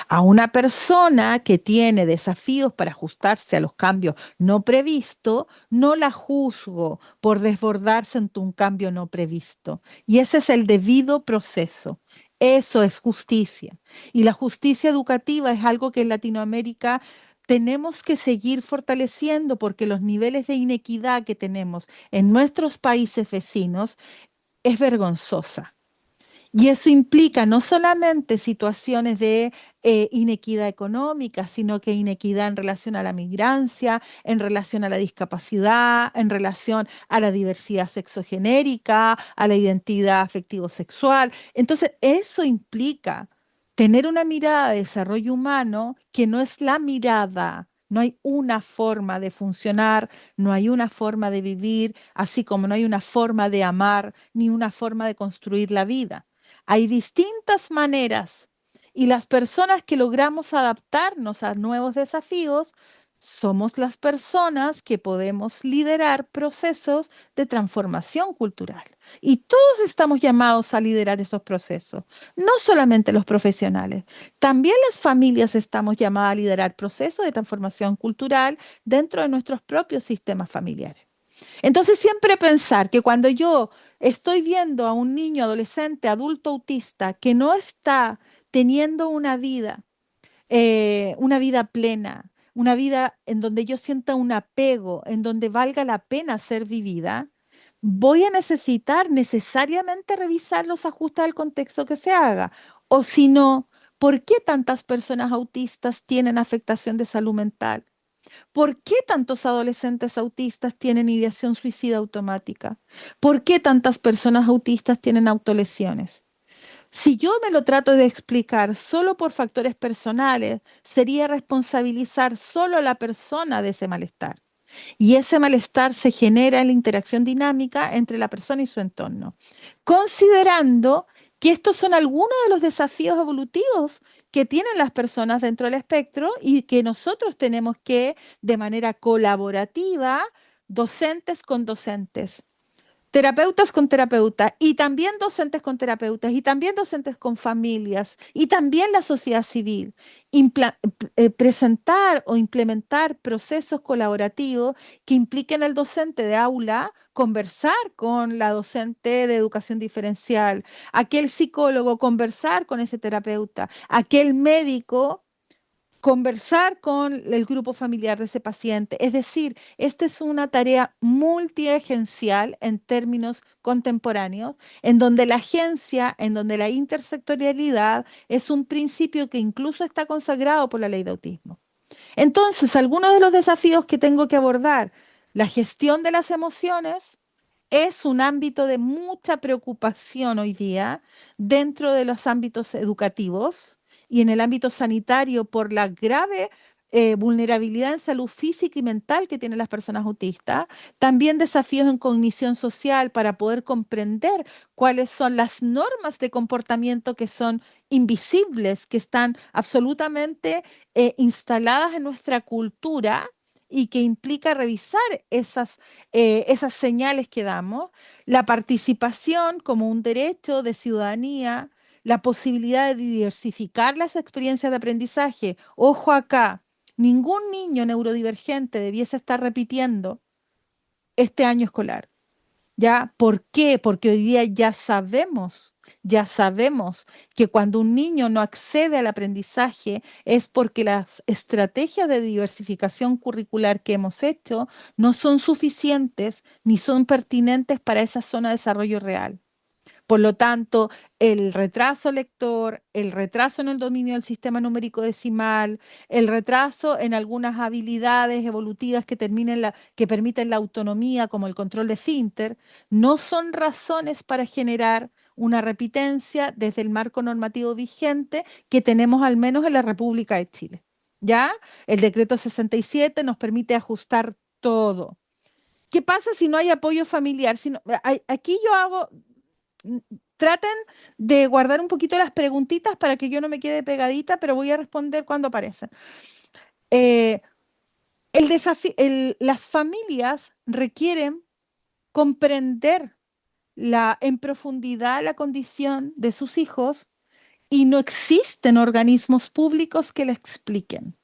A una persona que tiene desafíos para ajustarse a los cambios no previstos, no la juzgo por desbordarse ante un cambio no previsto. Y ese es el debido proceso. Eso es justicia. Y la justicia educativa es algo que en Latinoamérica tenemos que seguir fortaleciendo porque los niveles de inequidad que tenemos en nuestros países vecinos es vergonzosa. Y eso implica no solamente situaciones de inequidad económica, sino que inequidad en relación a la migrancia, en relación a la discapacidad, en relación a la diversidad sexogenérica, a la identidad afectivo-sexual. Entonces, eso implica tener una mirada de desarrollo humano que no es la mirada. No hay una forma de funcionar, no hay una forma de vivir, así como no hay una forma de amar ni una forma de construir la vida. Hay distintas maneras y las personas que logramos adaptarnos a nuevos desafíos somos las personas que podemos liderar procesos de transformación cultural. Y todos estamos llamados a liderar esos procesos, no solamente los profesionales, también las familias estamos llamadas a liderar procesos de transformación cultural dentro de nuestros propios sistemas familiares. Entonces, siempre pensar que cuando yo estoy viendo a un niño, adolescente, adulto autista que no está teniendo una vida plena, una vida en donde yo sienta un apego, en donde valga la pena ser vivida, voy a necesitar necesariamente revisar los ajustes al contexto que se haga. O si no, ¿por qué tantas personas autistas tienen afectación de salud mental? ¿Por qué tantos adolescentes autistas tienen ideación suicida automática? ¿Por qué tantas personas autistas tienen autolesiones? Si yo me lo trato de explicar solo por factores personales, sería responsabilizar solo a la persona de ese malestar. Y ese malestar se genera en la interacción dinámica entre la persona y su entorno, considerando que estos son algunos de los desafíos evolutivos que tienen las personas dentro del espectro y que nosotros tenemos que, de manera colaborativa, docentes con docentes, terapeutas con terapeutas y también docentes con terapeutas y también docentes con familias y también la sociedad civil. Presentar o implementar procesos colaborativos que impliquen al docente de aula, conversar con la docente de educación diferencial, aquel psicólogo, conversar con ese terapeuta, aquel médico conversar con el grupo familiar de ese paciente. Es decir, esta es una tarea multiagencial en términos contemporáneos, en donde la agencia, en donde la intersectorialidad es un principio que incluso está consagrado por la ley de autismo. Entonces, algunos de los desafíos que tengo que abordar, la gestión de las emociones, es un ámbito de mucha preocupación hoy día dentro de los ámbitos educativos y en el ámbito sanitario por la grave vulnerabilidad en salud física y mental que tienen las personas autistas. También desafíos en cognición social para poder comprender cuáles son las normas de comportamiento que son invisibles, que están absolutamente instaladas en nuestra cultura y que implica revisar esas señales que damos, la participación como un derecho de ciudadanía, la posibilidad de diversificar las experiencias de aprendizaje. Ojo acá, ningún niño neurodivergente debiese estar repitiendo este año escolar. ¿Ya? ¿Por qué? Porque hoy día ya sabemos que cuando un niño no accede al aprendizaje es porque las estrategias de diversificación curricular que hemos hecho no son suficientes ni son pertinentes para esa zona de desarrollo real. Por lo tanto, el retraso lector, el retraso en el dominio del sistema numérico decimal, el retraso en algunas habilidades evolutivas que permiten la autonomía, como el control de Finter, no son razones para generar una repitencia desde el marco normativo vigente que tenemos al menos en la República de Chile. ¿Ya? El decreto 67 nos permite ajustar todo. ¿Qué pasa si no hay apoyo familiar? Aquí yo hago, mm, traten de guardar un poquito las preguntitas para que yo no me quede pegadita, pero voy a responder cuando aparecen. Eh, las familias requieren comprender en profundidad la condición de sus hijos y no existen organismos públicos que la expliquen.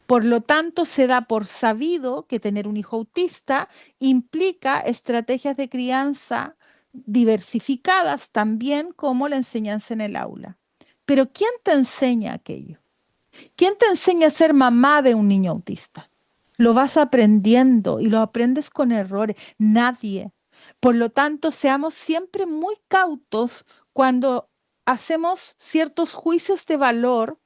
Por lo tanto, se da por sabido que tener un hijo autista implica estrategias de crianza diversificadas, también como la enseñanza en el aula. Pero ¿quién te enseña aquello? ¿Quién te enseña a ser mamá de un niño autista? Lo vas aprendiendo y lo aprendes con errores. Nadie. Por lo tanto, seamos siempre muy cautos cuando hacemos ciertos juicios de valor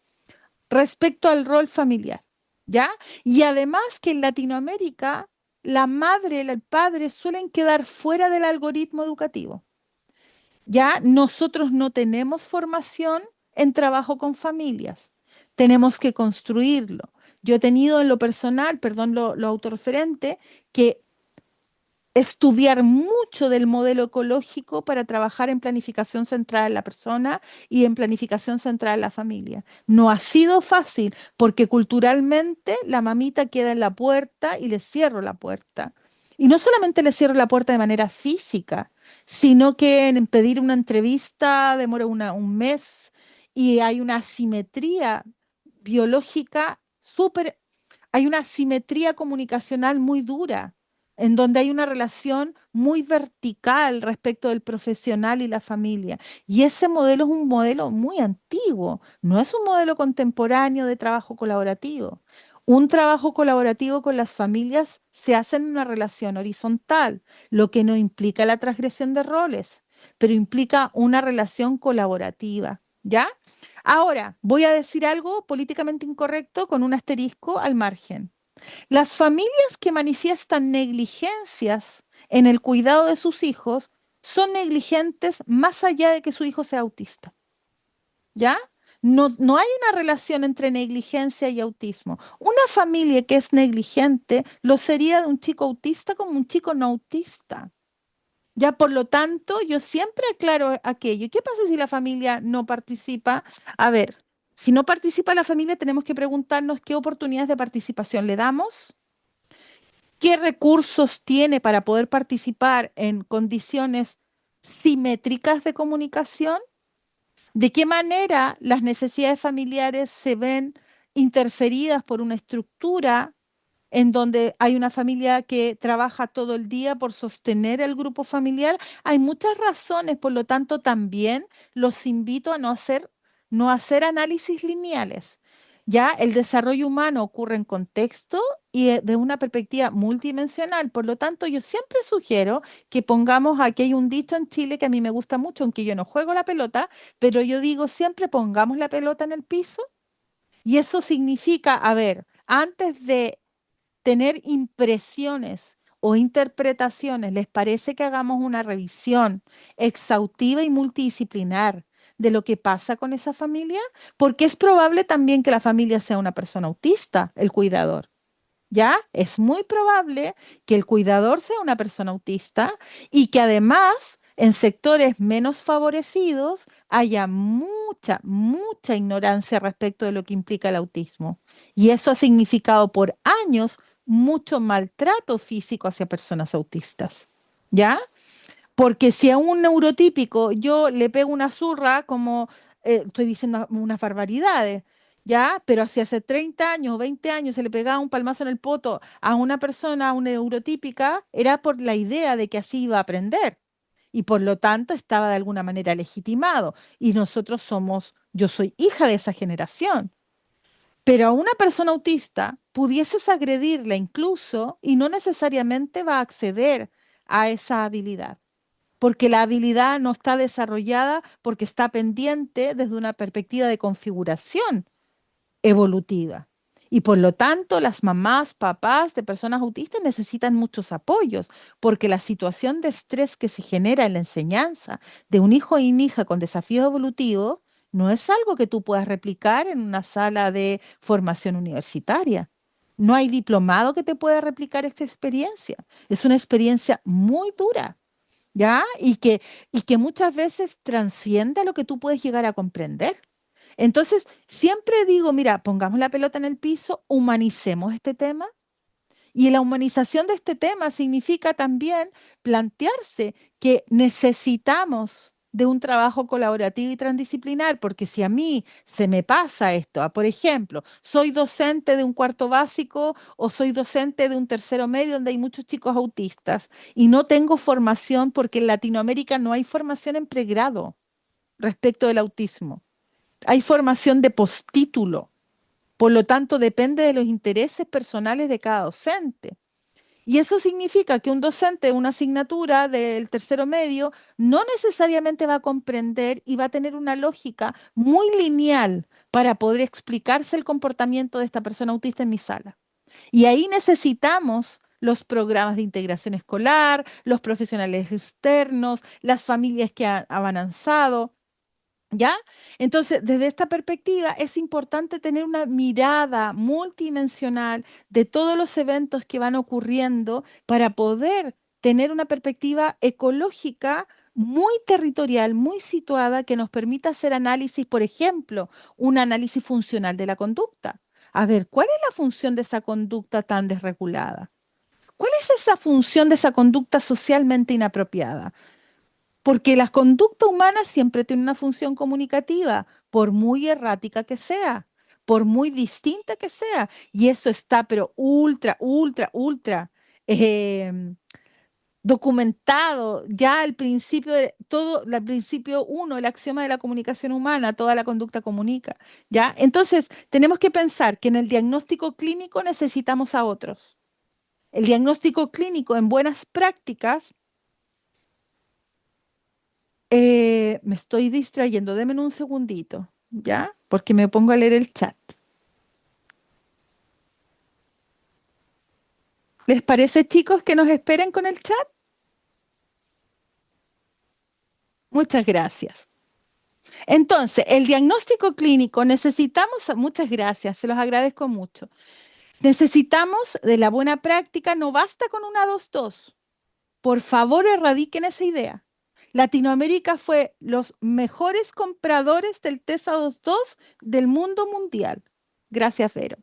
respecto al rol familiar, ¿ya? Y además que en Latinoamérica la madre y el padre suelen quedar fuera del algoritmo educativo, ¿ya? Nosotros no tenemos formación en trabajo con familias, tenemos que construirlo. Yo he tenido en lo personal, perdón, lo autorreferente, que estudiar mucho del modelo ecológico para trabajar en planificación central en la persona y en planificación central en la familia. No ha sido fácil porque culturalmente la mamita queda en la puerta y le cierro la puerta. Y no solamente le cierro la puerta de manera física, sino que en pedir una entrevista demora un mes y hay una asimetría biológica súper, hay una asimetría comunicacional muy dura en donde hay una relación muy vertical respecto del profesional y la familia. Y ese modelo es un modelo muy antiguo, no es un modelo contemporáneo de trabajo colaborativo. Un trabajo colaborativo con las familias se hace en una relación horizontal, lo que no implica la transgresión de roles, pero implica una relación colaborativa, ¿ya? Ahora, voy a decir algo políticamente incorrecto con un asterisco al margen. Las familias que manifiestan negligencias en el cuidado de sus hijos son negligentes más allá de que su hijo sea autista, ¿ya? No hay una relación entre negligencia y autismo. Una familia que es negligente lo sería de un chico autista como un chico no autista. Ya, por lo tanto, yo siempre aclaro aquello. ¿Qué pasa si la familia no participa? A ver, si no participa la familia, tenemos que preguntarnos qué oportunidades de participación le damos, ¿Qué recursos tiene para poder participar en condiciones simétricas de comunicación? ¿De qué manera las necesidades familiares se ven interferidas por una estructura en donde hay una familia que trabaja todo el día por sostener el grupo familiar? Hay muchas razones, por lo tanto, también los invito a no hacer análisis lineales. Ya el desarrollo humano ocurre en contexto y de una perspectiva multidimensional. Por lo tanto, yo siempre sugiero que pongamos, aquí hay un dicho en Chile que a mí me gusta mucho, aunque yo no juego la pelota, pero yo digo siempre pongamos la pelota en el piso y eso significa, a ver, antes de tener impresiones o interpretaciones, ¿les parece que hagamos una revisión exhaustiva y multidisciplinar de lo que pasa con esa familia? Porque es probable también que la familia sea una persona autista, el cuidador. ¿Ya? Es muy probable que el cuidador sea una persona autista y que además en sectores menos favorecidos haya mucha, mucha ignorancia respecto de lo que implica el autismo. Y eso ha significado por años mucho maltrato físico hacia personas autistas. ¿Ya? Porque si a un neurotípico yo le pego una zurra, como estoy diciendo unas barbaridades, ¿ya? Pero si hace 30 años o 20 años se le pegaba un palmazo en el poto a una persona, a una neurotípica, era por la idea de que así iba a aprender. Y por lo tanto estaba de alguna manera legitimado. Y nosotros yo soy hija de esa generación. Pero a una persona autista pudieses agredirla incluso y no necesariamente va a acceder a esa habilidad porque la habilidad no está desarrollada porque está pendiente desde una perspectiva de configuración evolutiva. Y por lo tanto, las mamás, papás de personas autistas necesitan muchos apoyos, porque la situación de estrés que se genera en la enseñanza de un hijo y una hija con desafíos evolutivos no es algo que tú puedas replicar en una sala de formación universitaria. No hay diplomado que te pueda replicar esta experiencia. Es una experiencia muy dura. ¿Ya? Y que muchas veces transciende a lo que tú puedes llegar a comprender. Entonces, siempre digo, mira, pongamos la pelota en el piso, humanicemos este tema y la humanización de este tema significa también plantearse que necesitamos de un trabajo colaborativo y transdisciplinar, porque si a mí se me pasa esto, por ejemplo, soy docente de un cuarto básico o soy docente de un tercero medio donde hay muchos chicos autistas y no tengo formación porque en Latinoamérica no hay formación en pregrado respecto del autismo, hay formación de postítulo, por lo tanto depende de los intereses personales de cada docente. Y eso significa que un docente de una asignatura del tercero medio no necesariamente va a comprender y va a tener una lógica muy lineal para poder explicarse el comportamiento de esta persona autista en mi sala. Y ahí necesitamos los programas de integración escolar, los profesionales externos, las familias que han avanzado. ¿Ya? Entonces, desde esta perspectiva es importante tener una mirada multidimensional de todos los eventos que van ocurriendo para poder tener una perspectiva ecológica muy territorial, muy situada, que nos permita hacer análisis, por ejemplo, un análisis funcional de la conducta. A ver, ¿cuál es la función de esa conducta tan desregulada? ¿Cuál es esa función de esa conducta socialmente inapropiada? Porque la conducta humana siempre tiene una función comunicativa, por muy errática que sea, por muy distinta que sea. Y eso está, pero ultra, ultra, ultra em, documentado ya al principio de todo, al principio uno, el axioma de la comunicación humana, toda la conducta comunica. ¿Ya? Entonces, tenemos que pensar que en el diagnóstico clínico necesitamos a otros. El diagnóstico clínico en buenas prácticas. Me estoy distrayendo, denme un segundito, ¿ya? Porque me pongo a leer el chat. ¿Les parece, chicos, que nos esperen con el chat? Muchas gracias. Entonces, el diagnóstico clínico muchas gracias, se los agradezco mucho. Necesitamos de la buena práctica, no basta con una 2-2. Por favor, erradiquen esa idea. Latinoamérica fue los mejores compradores del TESA 2-2 del mundo mundial. Gracias, Vero.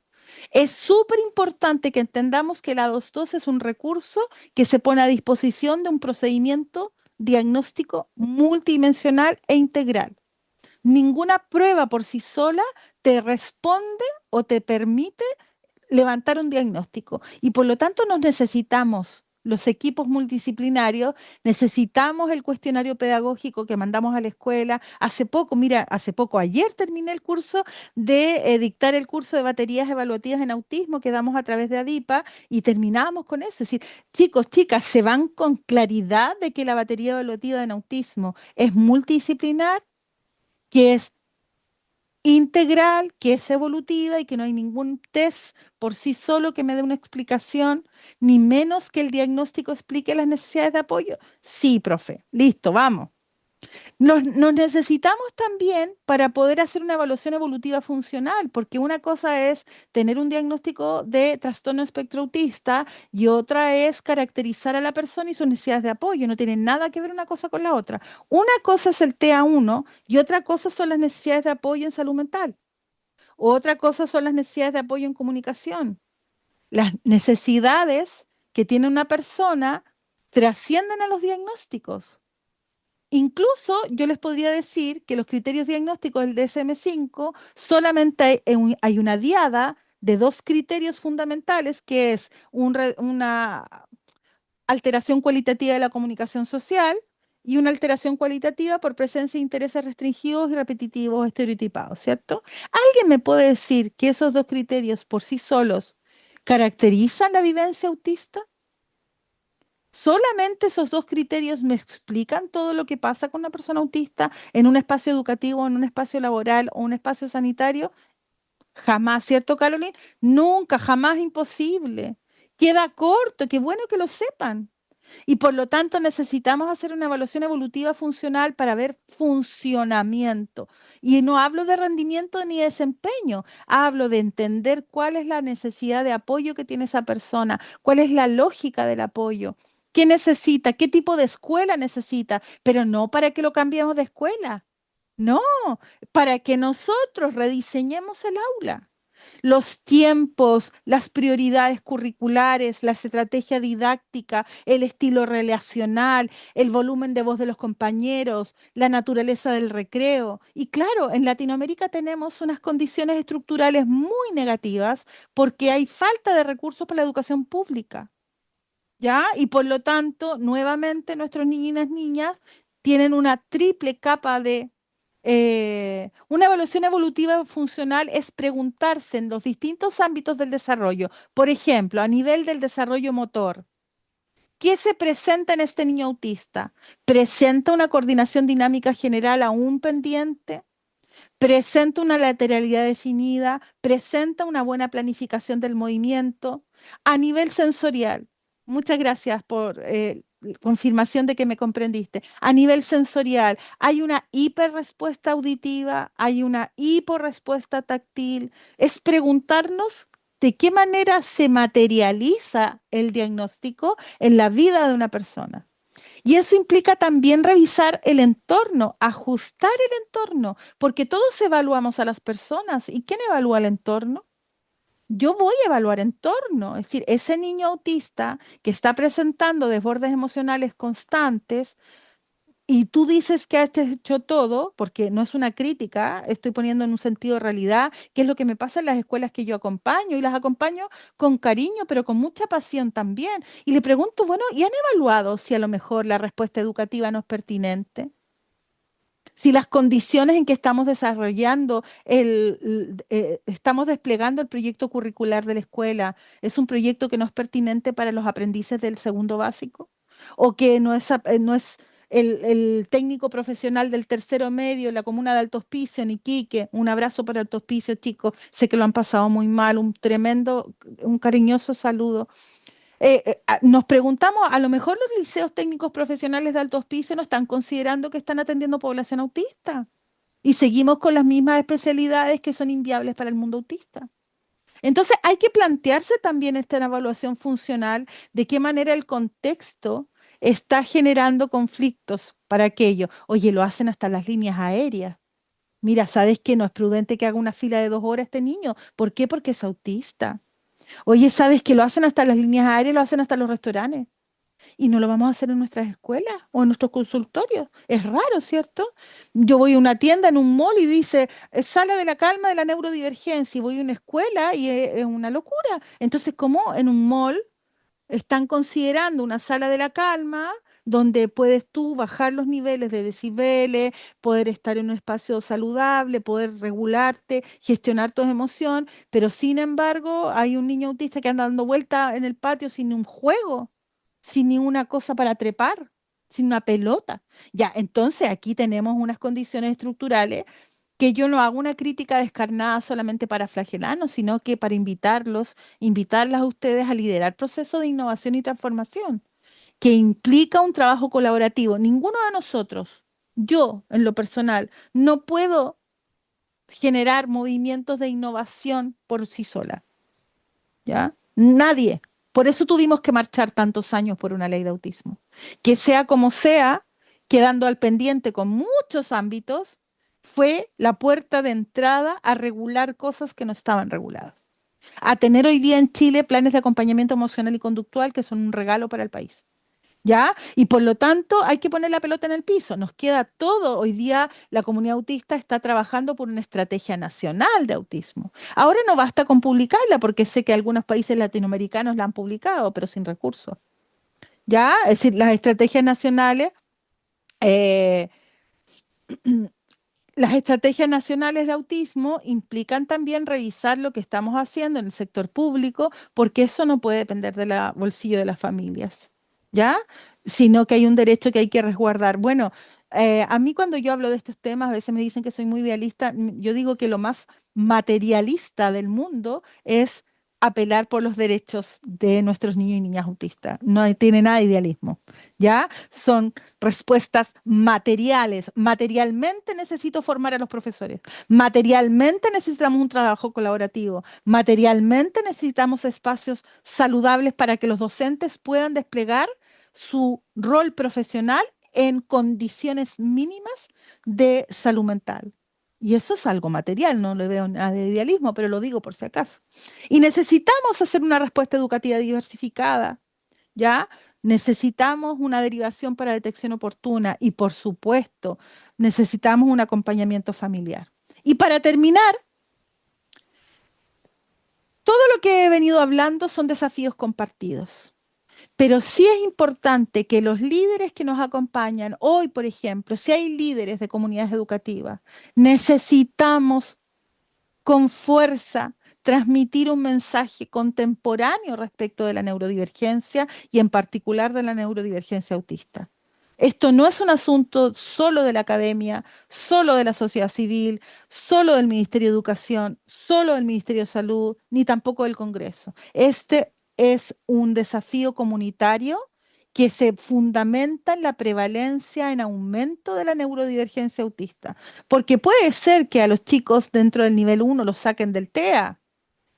Es súper importante que entendamos que la 2.2 es un recurso que se pone a disposición de un procedimiento diagnóstico multidimensional e integral. Ninguna prueba por sí sola te responde o te permite levantar un diagnóstico. Y por lo tanto nos necesitamos los equipos multidisciplinarios, necesitamos el cuestionario pedagógico que mandamos a la escuela. Hace poco, mira, hace poco, ayer terminé el curso de dictar el curso de baterías evaluativas en autismo que damos a través de ADIPA y terminamos con eso. Es decir, chicos, chicas, se van con claridad de que la batería evaluativa en autismo es multidisciplinar, que es integral, que es evolutiva y que no hay ningún test por sí solo que me dé una explicación, ni menos que el diagnóstico explique las necesidades de apoyo. Sí, profe, listo, vamos. Nos necesitamos también para poder hacer una evaluación evolutiva funcional, porque una cosa es tener un diagnóstico de trastorno espectro autista y otra es caracterizar a la persona y sus necesidades de apoyo. No tienen nada que ver una cosa con la otra. Una cosa es el TA1 y otra cosa son las necesidades de apoyo en salud mental. Otra cosa son las necesidades de apoyo en comunicación. Las necesidades que tiene una persona trascienden a los diagnósticos. Incluso yo les podría decir que los criterios diagnósticos del DSM-5 solamente hay una diada de dos criterios fundamentales, que es una alteración cualitativa de la comunicación social y una alteración cualitativa por presencia de intereses restringidos y repetitivos estereotipados, ¿cierto? ¿Alguien me puede decir que esos dos criterios por sí solos caracterizan la vivencia autista? ¿Solamente esos dos criterios me explican todo lo que pasa con una persona autista en un espacio educativo, en un espacio laboral o un espacio sanitario? Jamás, ¿cierto, Caroline? Nunca, jamás imposible. Queda corto, qué bueno que lo sepan. Y por lo tanto necesitamos hacer una evaluación evolutiva funcional para ver funcionamiento. Y no hablo de rendimiento ni desempeño, hablo de entender cuál es la necesidad de apoyo que tiene esa persona, cuál es la lógica del apoyo, qué necesita, qué tipo de escuela necesita, pero no para que lo cambiemos de escuela, no, para que nosotros rediseñemos el aula. Los tiempos, las prioridades curriculares, la estrategia didáctica, el estilo relacional, el volumen de voz de los compañeros, la naturaleza del recreo. Y claro, en Latinoamérica tenemos unas condiciones estructurales muy negativas porque hay falta de recursos para la educación pública, ¿ya? Y por lo tanto, nuevamente nuestros niños y niñas tienen una triple capa de... una evaluación evolutiva funcional es preguntarse en los distintos ámbitos del desarrollo. Por ejemplo, a nivel del desarrollo motor, ¿qué se presenta en este niño autista? ¿Presenta una coordinación dinámica general aún pendiente? ¿Presenta una lateralidad definida? ¿Presenta una buena planificación del movimiento? A nivel sensorial, muchas gracias por confirmación de que me comprendiste. A nivel sensorial, ¿hay una hiperrespuesta auditiva? ¿Hay una hiporrespuesta táctil? Es preguntarnos de qué manera se materializa el diagnóstico en la vida de una persona. Y eso implica también revisar el entorno, ajustar el entorno, porque todos evaluamos a las personas. ¿Y quién evalúa el entorno? Yo voy a evaluar entorno, es decir, ese niño autista que está presentando desbordes emocionales constantes, y tú dices que has hecho todo, porque no es una crítica, estoy poniendo en un sentido de realidad, que es lo que me pasa en las escuelas que yo acompaño, y las acompaño con cariño, pero con mucha pasión también. Y le pregunto, bueno, ¿y han evaluado si a lo mejor la respuesta educativa no es pertinente? Si las condiciones en que estamos desarrollando estamos desplegando el proyecto curricular de la escuela, es un proyecto que no es pertinente para los aprendices del segundo básico, o que no es el técnico profesional del tercero medio en la comuna de Alto Hospicio, en Iquique. Un abrazo para Alto Hospicio, chicos. Sé que lo han pasado muy mal, un cariñoso saludo. Nos preguntamos, a lo mejor los liceos técnicos profesionales de alto hospicio no están considerando que están atendiendo población autista y seguimos con las mismas especialidades que son inviables para el mundo autista. Entonces hay que plantearse también esta evaluación funcional, de qué manera el contexto está generando conflictos para aquello. Oye, lo hacen hasta las líneas aéreas. Mira, ¿sabes que no es prudente que haga una fila de 2 horas este niño? ¿Por qué? Porque es autista. Oye, ¿sabes que lo hacen hasta las líneas aéreas, lo hacen hasta los restaurantes? Y no lo vamos a hacer en nuestras escuelas o en nuestros consultorios. Es raro, ¿cierto? Yo voy a una tienda en un mall y dice, sala de la calma de la neurodivergencia, y voy a una escuela y es una locura. Entonces, ¿cómo en un mall están considerando una sala de la calma donde puedes tú bajar los niveles de decibeles, poder estar en un espacio saludable, poder regularte, gestionar tus emociones, pero sin embargo hay un niño autista que anda dando vuelta en el patio sin un juego, sin ni una cosa para trepar, sin una pelota? Ya, entonces aquí tenemos unas condiciones estructurales que yo no hago una crítica descarnada solamente para flagelarnos, sino que para invitarlas a ustedes a liderar procesos de innovación y transformación, que implica un trabajo colaborativo. Ninguno de nosotros, yo en lo personal, no puedo generar movimientos de innovación por sí sola, ¿ya? Nadie. Por eso tuvimos que marchar tantos años por una ley de autismo. Que sea como sea, quedando al pendiente con muchos ámbitos, fue la puerta de entrada a regular cosas que no estaban reguladas. A tener hoy día en Chile planes de acompañamiento emocional y conductual que son un regalo para el país. ¿Ya? Y por lo tanto hay que poner la pelota en el piso. Nos queda todo. Hoy día la comunidad autista está trabajando por una estrategia nacional de autismo. Ahora no basta con publicarla porque sé que algunos países latinoamericanos la han publicado, pero sin recursos. ¿Ya? Es decir, las estrategias nacionales, eh, las estrategias nacionales de autismo implican también revisar lo que estamos haciendo en el sector público, porque eso no puede depender del bolsillo de las familias, ¿ya? Sino que hay un derecho que hay que resguardar. Bueno, a mí cuando yo hablo de estos temas, a veces me dicen que soy muy idealista. Yo digo que lo más materialista del mundo es apelar por los derechos de nuestros niños y niñas autistas. No tiene nada de idealismo, ¿ya? Son respuestas materiales. Materialmente necesito formar a los profesores. Materialmente necesitamos un trabajo colaborativo. Materialmente necesitamos espacios saludables para que los docentes puedan desplegar su rol profesional en condiciones mínimas de salud mental. Y eso es algo material, no le veo nada de idealismo, pero lo digo por si acaso. Y necesitamos hacer una respuesta educativa diversificada, ¿ya? Necesitamos una derivación para detección oportuna y, por supuesto, necesitamos un acompañamiento familiar. Y para terminar, todo lo que he venido hablando son desafíos compartidos. Pero sí es importante que los líderes que nos acompañan hoy, por ejemplo, si hay líderes de comunidades educativas, necesitamos con fuerza transmitir un mensaje contemporáneo respecto de la neurodivergencia y en particular de la neurodivergencia autista. Esto no es un asunto solo de la academia, solo de la sociedad civil, solo del Ministerio de Educación, solo del Ministerio de Salud, ni tampoco del Congreso. Este es un desafío comunitario que se fundamenta en la prevalencia en aumento de la neurodivergencia autista. Porque puede ser que a los chicos dentro del nivel 1 los saquen del TEA,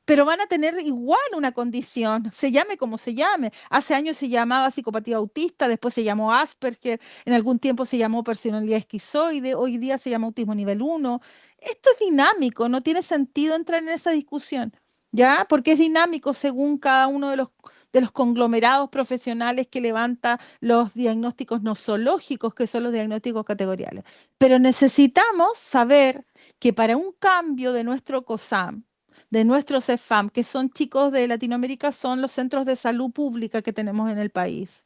pero van a tener igual una condición, se llame como se llame. Hace años se llamaba psicopatía autista, después se llamó Asperger, en algún tiempo se llamó personalidad esquizoide, hoy día se llama autismo nivel 1. Esto es dinámico, no tiene sentido entrar en esa discusión, ¿ya? Porque es dinámico según cada uno de los conglomerados profesionales que levanta los diagnósticos nosológicos, que son los diagnósticos categoriales. Pero necesitamos saber que para un cambio de nuestro COSAM, de nuestros CEFAM, que son chicos de Latinoamérica, son los centros de salud pública que tenemos en el país,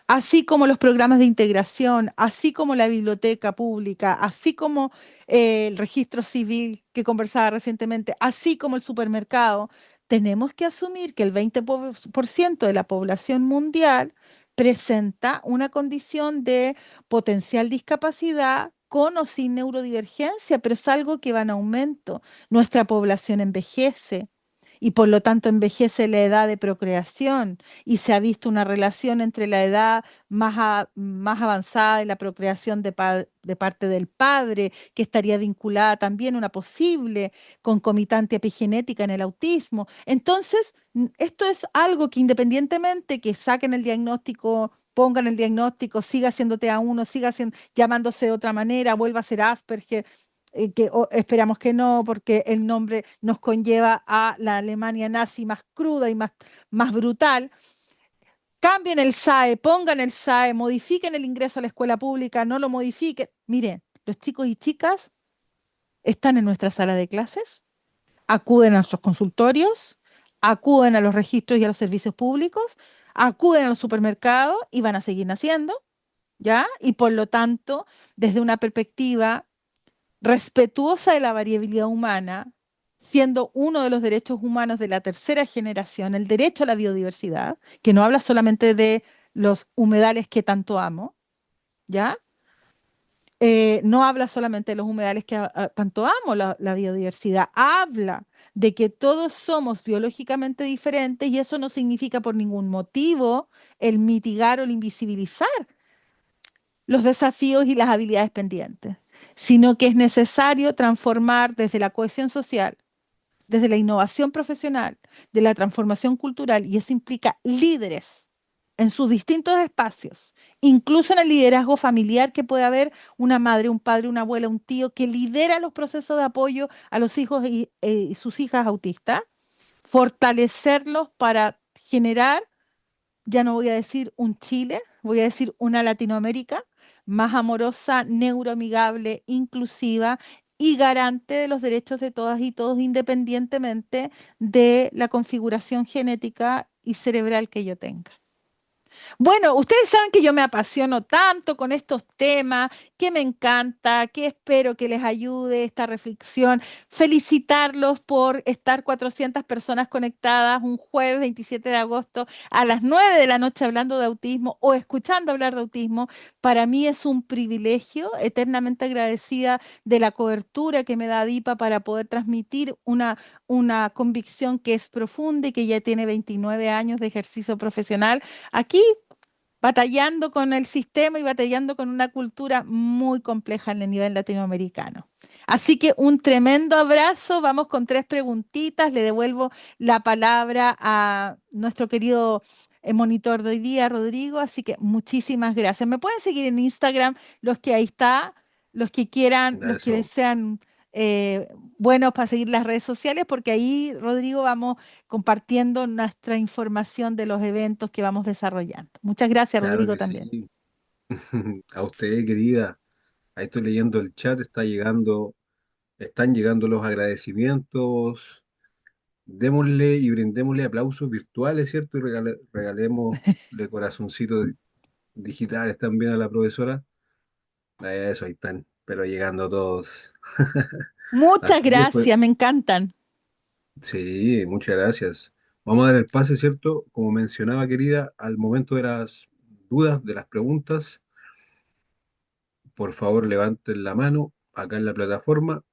así como los programas de integración, así como la biblioteca pública, así como el registro civil que conversaba recientemente, así como el supermercado. Tenemos que asumir que el 20% de la población mundial presenta una condición de potencial discapacidad con o sin neurodivergencia, pero es algo que va en aumento. Nuestra población envejece y por lo tanto envejece la edad de procreación y se ha visto una relación entre la edad más avanzada de la procreación de parte del padre, que estaría vinculada también a una posible concomitante epigenética en el autismo. Entonces, esto es algo que independientemente que saquen el diagnóstico, pongan el diagnóstico, siga siendo TA1, llamándose de otra manera, vuelva a ser Asperger, esperamos que no, porque el nombre nos conlleva a la Alemania nazi más cruda y más brutal. Cambien el SAE, pongan el SAE, modifiquen el ingreso a la escuela pública, no lo modifiquen. Miren, los chicos y chicas están en nuestra sala de clases, acuden a nuestros consultorios, acuden a los registros y a los servicios públicos, acuden a los supermercados y van a seguir naciendo, ¿ya? Y por lo tanto, desde una perspectiva respetuosa de la variabilidad humana, siendo uno de los derechos humanos de la tercera generación, el derecho a la biodiversidad, que no habla solamente de los humedales que tanto amo, ¿ya? No habla solamente de los humedales que tanto amo, la biodiversidad, habla de que todos somos biológicamente diferentes y eso no significa por ningún motivo el mitigar o el invisibilizar los desafíos y las habilidades pendientes, sino que es necesario transformar desde la cohesión social, desde la innovación profesional, de la transformación cultural, y eso implica líderes en sus distintos espacios, incluso en el liderazgo familiar que puede haber una madre, un padre, una abuela, un tío que lidera los procesos de apoyo a los hijos y sus hijas autistas, fortalecerlos para generar, ya no voy a decir un Chile, voy a decir una Latinoamérica más amorosa, neuroamigable, inclusiva y garante de los derechos de todas y todos, independientemente de la configuración genética y cerebral que yo tenga. Bueno, ustedes saben que yo me apasiono tanto con estos temas, que me encanta, que espero que les ayude esta reflexión. Felicitarlos por estar 400 personas conectadas un jueves 27 de agosto a las 9 de la noche hablando de autismo o escuchando hablar de autismo. Para mí es un privilegio, eternamente agradecida de la cobertura que me da DIPA para poder transmitir una convicción que es profunda y que ya tiene 29 años de ejercicio profesional. Aquí batallando con el sistema y batallando con una cultura muy compleja en el nivel latinoamericano. Así que un tremendo abrazo. Vamos con tres preguntitas. Le devuelvo la palabra a nuestro querido monitor de hoy día, Rodrigo. Así que muchísimas gracias. Me pueden seguir en Instagram los que ahí está, los que quieran, los que les Eso, sean eh, buenos para seguir las redes sociales, porque ahí, Rodrigo, vamos compartiendo nuestra información de los eventos que vamos desarrollando. Muchas gracias, claro Rodrigo, que también. sí. A usted, querida, ahí estoy leyendo el chat, están llegando los agradecimientos. Démosle y brindémosle aplausos virtuales, ¿cierto? Y regalémosle corazoncitos digitales también a la profesora. Eso, ahí están, pero llegando todos. Muchas Así que pues, gracias, me encantan. sí, muchas gracias. Vamos a dar el pase, ¿cierto? Como mencionaba, querida, al momento de las dudas, de las preguntas, por favor levanten la mano acá en la plataforma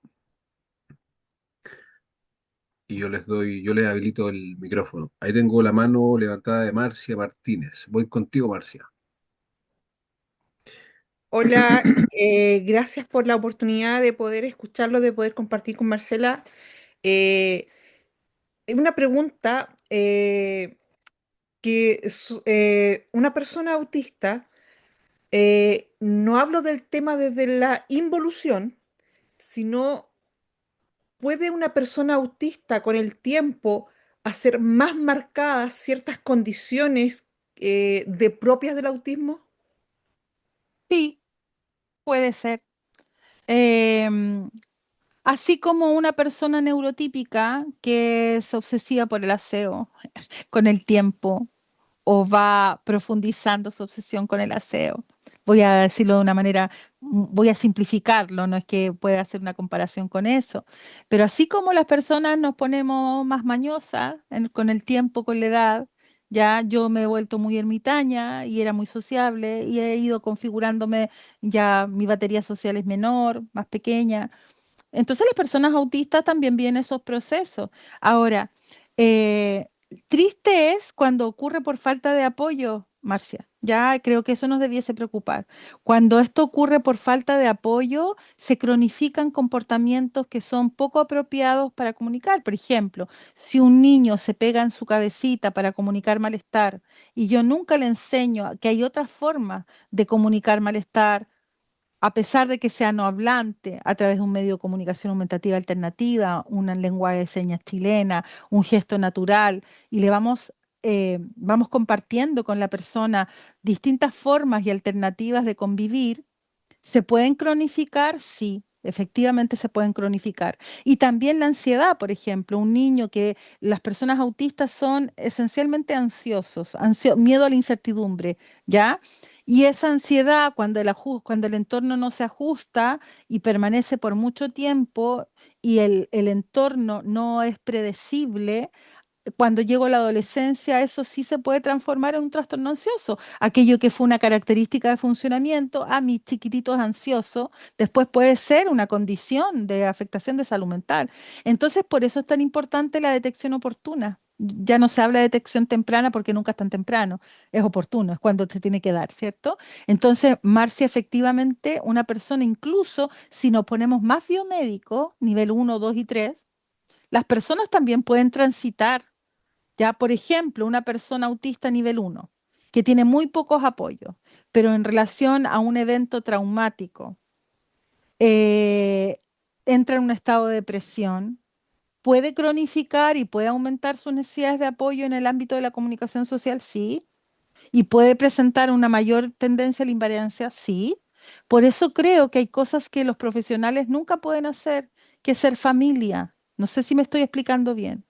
y yo les habilito el micrófono. Ahí tengo la mano levantada de Marcia Martínez. Voy contigo, Marcia. Hola, gracias por la oportunidad de poder escucharlo, de poder compartir con Marcela. Eh, una pregunta una persona autista, no hablo del tema desde la involución, sino ¿puede una persona autista con el tiempo hacer más marcadas ciertas condiciones de propias del autismo? Sí, puede ser. Em, Así como una persona neurotípica que es obsesiva por el aseo con el tiempo o va profundizando su obsesión con el aseo. Voy a decirlo de una manera, voy a simplificarlo, no es que pueda hacer una comparación con eso, pero así como las personas nos ponemos más mañosas con el tiempo, con la edad, ya yo me he vuelto muy ermitaña y era muy sociable y he ido configurándome, ya mi batería social es menor, más pequeña. Entonces las personas autistas también vienen esos procesos. Ahora, eh, triste es cuando ocurre por falta de apoyo, Marcia. Ya creo que eso nos debiese preocupar. Cuando esto ocurre por falta de apoyo, se cronifican comportamientos que son poco apropiados para comunicar. Por ejemplo, si un niño se pega en su cabecita para comunicar malestar y yo nunca le enseño que hay otras formas de comunicar malestar, a pesar de que sea no hablante, a través de un medio de comunicación aumentativa alternativa, una lengua de señas chilena, un gesto natural, y le vamos compartiendo con la persona distintas formas y alternativas de convivir. ¿Se pueden cronificar? Sí, efectivamente se pueden cronificar. Y también la ansiedad, por ejemplo, un niño que las personas autistas son esencialmente ansiosos, miedo a la incertidumbre, ¿ya? Y esa ansiedad, cuando el entorno no se ajusta y permanece por mucho tiempo y el entorno no es predecible, cuando llego a la adolescencia, eso sí se puede transformar en un trastorno ansioso. Aquello que fue una característica de funcionamiento, a mi chiquitito es ansioso, después puede ser una condición de afectación de salud mental. Entonces, por eso es tan importante la detección oportuna. Ya no se habla de detección temprana porque nunca es tan temprano, es oportuno, es cuando se tiene que dar, ¿cierto? Entonces, Marcia, efectivamente, una persona, incluso si nos ponemos más biomédicos, nivel uno, 2 y 3, las personas también pueden transitar. Ya, por ejemplo, una persona autista nivel uno que tiene muy pocos apoyos, pero en relación a un evento traumático, eh, entra en un estado de depresión, puede cronificar y puede aumentar sus necesidades de apoyo en el ámbito de la comunicación social, sí, y puede presentar una mayor tendencia a la invariancia, sí. Por eso creo que hay cosas que los profesionales nunca pueden hacer, que es ser familia. No sé si me estoy explicando bien.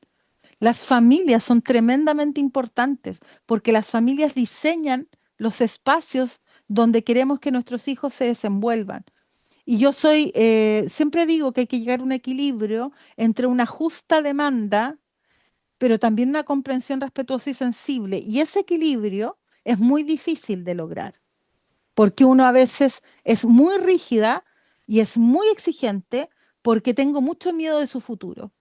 Las familias son tremendamente importantes porque las familias diseñan los espacios donde queremos que nuestros hijos se desenvuelvan. Y siempre digo que hay que llegar a un equilibrio entre una justa demanda, pero también una comprensión respetuosa y sensible. Y ese equilibrio es muy difícil de lograr, porque uno a veces es muy rígida y es muy exigente porque tengo mucho miedo de su futuro,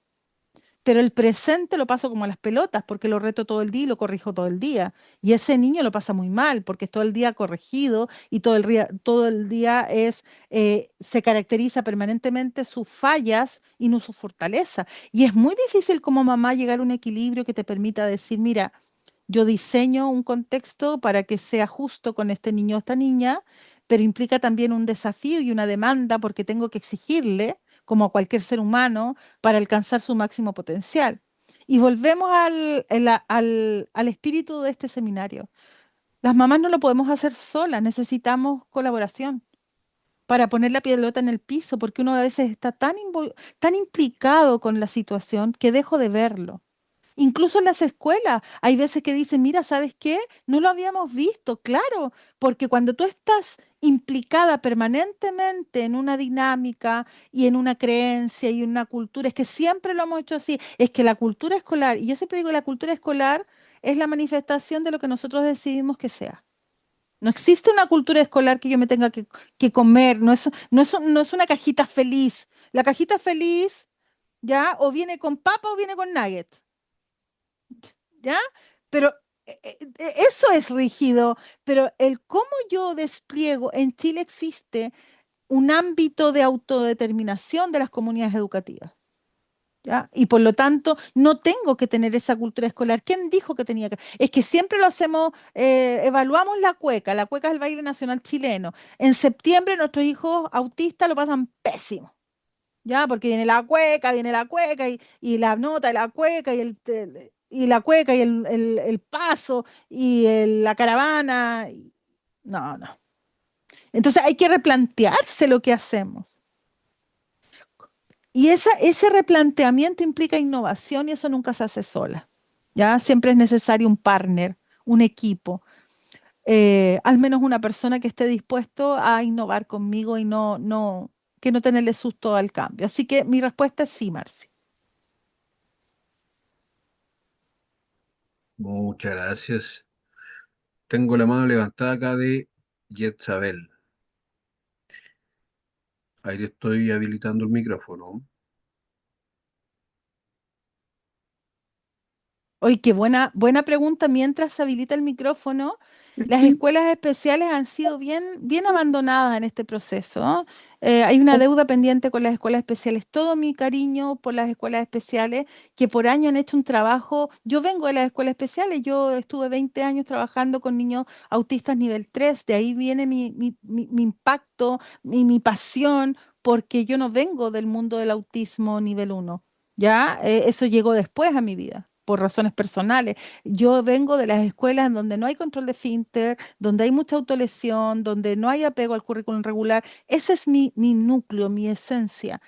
pero el presente lo paso como a las pelotas porque lo reto todo el día y lo corrijo todo el día. Y ese niño lo pasa muy mal porque es todo el día corregido y todo el día se caracteriza permanentemente sus fallas y no sus fortalezas. Y es muy difícil como mamá llegar a un equilibrio que te permita decir, mira, yo diseño un contexto para que sea justo con este niño o esta niña, pero implica también un desafío y una demanda porque tengo que exigirle, como a cualquier ser humano, para alcanzar su máximo potencial. Y volvemos al espíritu de este seminario. Las mamás no lo podemos hacer solas, necesitamos colaboración para poner la pelota en el piso, porque uno a veces está tan implicado con la situación que dejo de verlo. Incluso en las escuelas hay veces que dicen, mira, ¿sabes qué? No lo habíamos visto, claro, porque cuando tú estás implicada permanentemente en una dinámica y en una creencia y en una cultura, es que siempre lo hemos hecho así, es que la cultura escolar, y yo siempre digo, la cultura escolar es la manifestación de lo que nosotros decidimos que sea. No existe una cultura escolar que yo me tenga que comer, no es una cajita feliz. La cajita feliz, ¿ya? O viene con papa o viene con nuggets. ¿Ya? Pero eso es rígido, pero el cómo yo despliego, en Chile existe un ámbito de autodeterminación de las comunidades educativas, ¿ya? Y por lo tanto, no tengo que tener esa cultura escolar. ¿Quién dijo que tenía que? Es que siempre lo hacemos, evaluamos la cueca es el baile nacional chileno. En septiembre nuestros hijos autistas lo pasan pésimo. Ya, porque viene la cueca y la nota de la cueca y la cueca y el paso y la caravana. No, no. Entonces hay que replantearse lo que hacemos. Y ese replanteamiento implica innovación y eso nunca se hace sola. Ya, siempre es necesario un partner, un equipo, al menos una persona que esté dispuesto a innovar conmigo y que no tenerle susto al cambio. Así que mi respuesta es sí, Marci. Muchas gracias. Tengo la mano levantada acá de Yetzabel. Ahí te estoy habilitando el micrófono. Oye, qué buena pregunta. Mientras se habilita el micrófono, las Ujú. escuelas especiales han sido bien abandonadas en este proceso, ¿no? Hay una deuda pendiente con las escuelas especiales. Todo mi cariño por las escuelas especiales, que por año han hecho un trabajo. Yo vengo de las escuelas especiales, yo estuve 20 años trabajando con niños autistas nivel 3. De ahí viene mi impacto, mi pasión, porque yo no vengo del mundo del autismo nivel 1. Ya, eso llegó después a mi vida, por razones personales. Yo vengo de las escuelas en donde no hay control de esfínter, donde hay mucha autolesión, donde no hay apego al currículum regular. Ese es mi núcleo, mi esencia.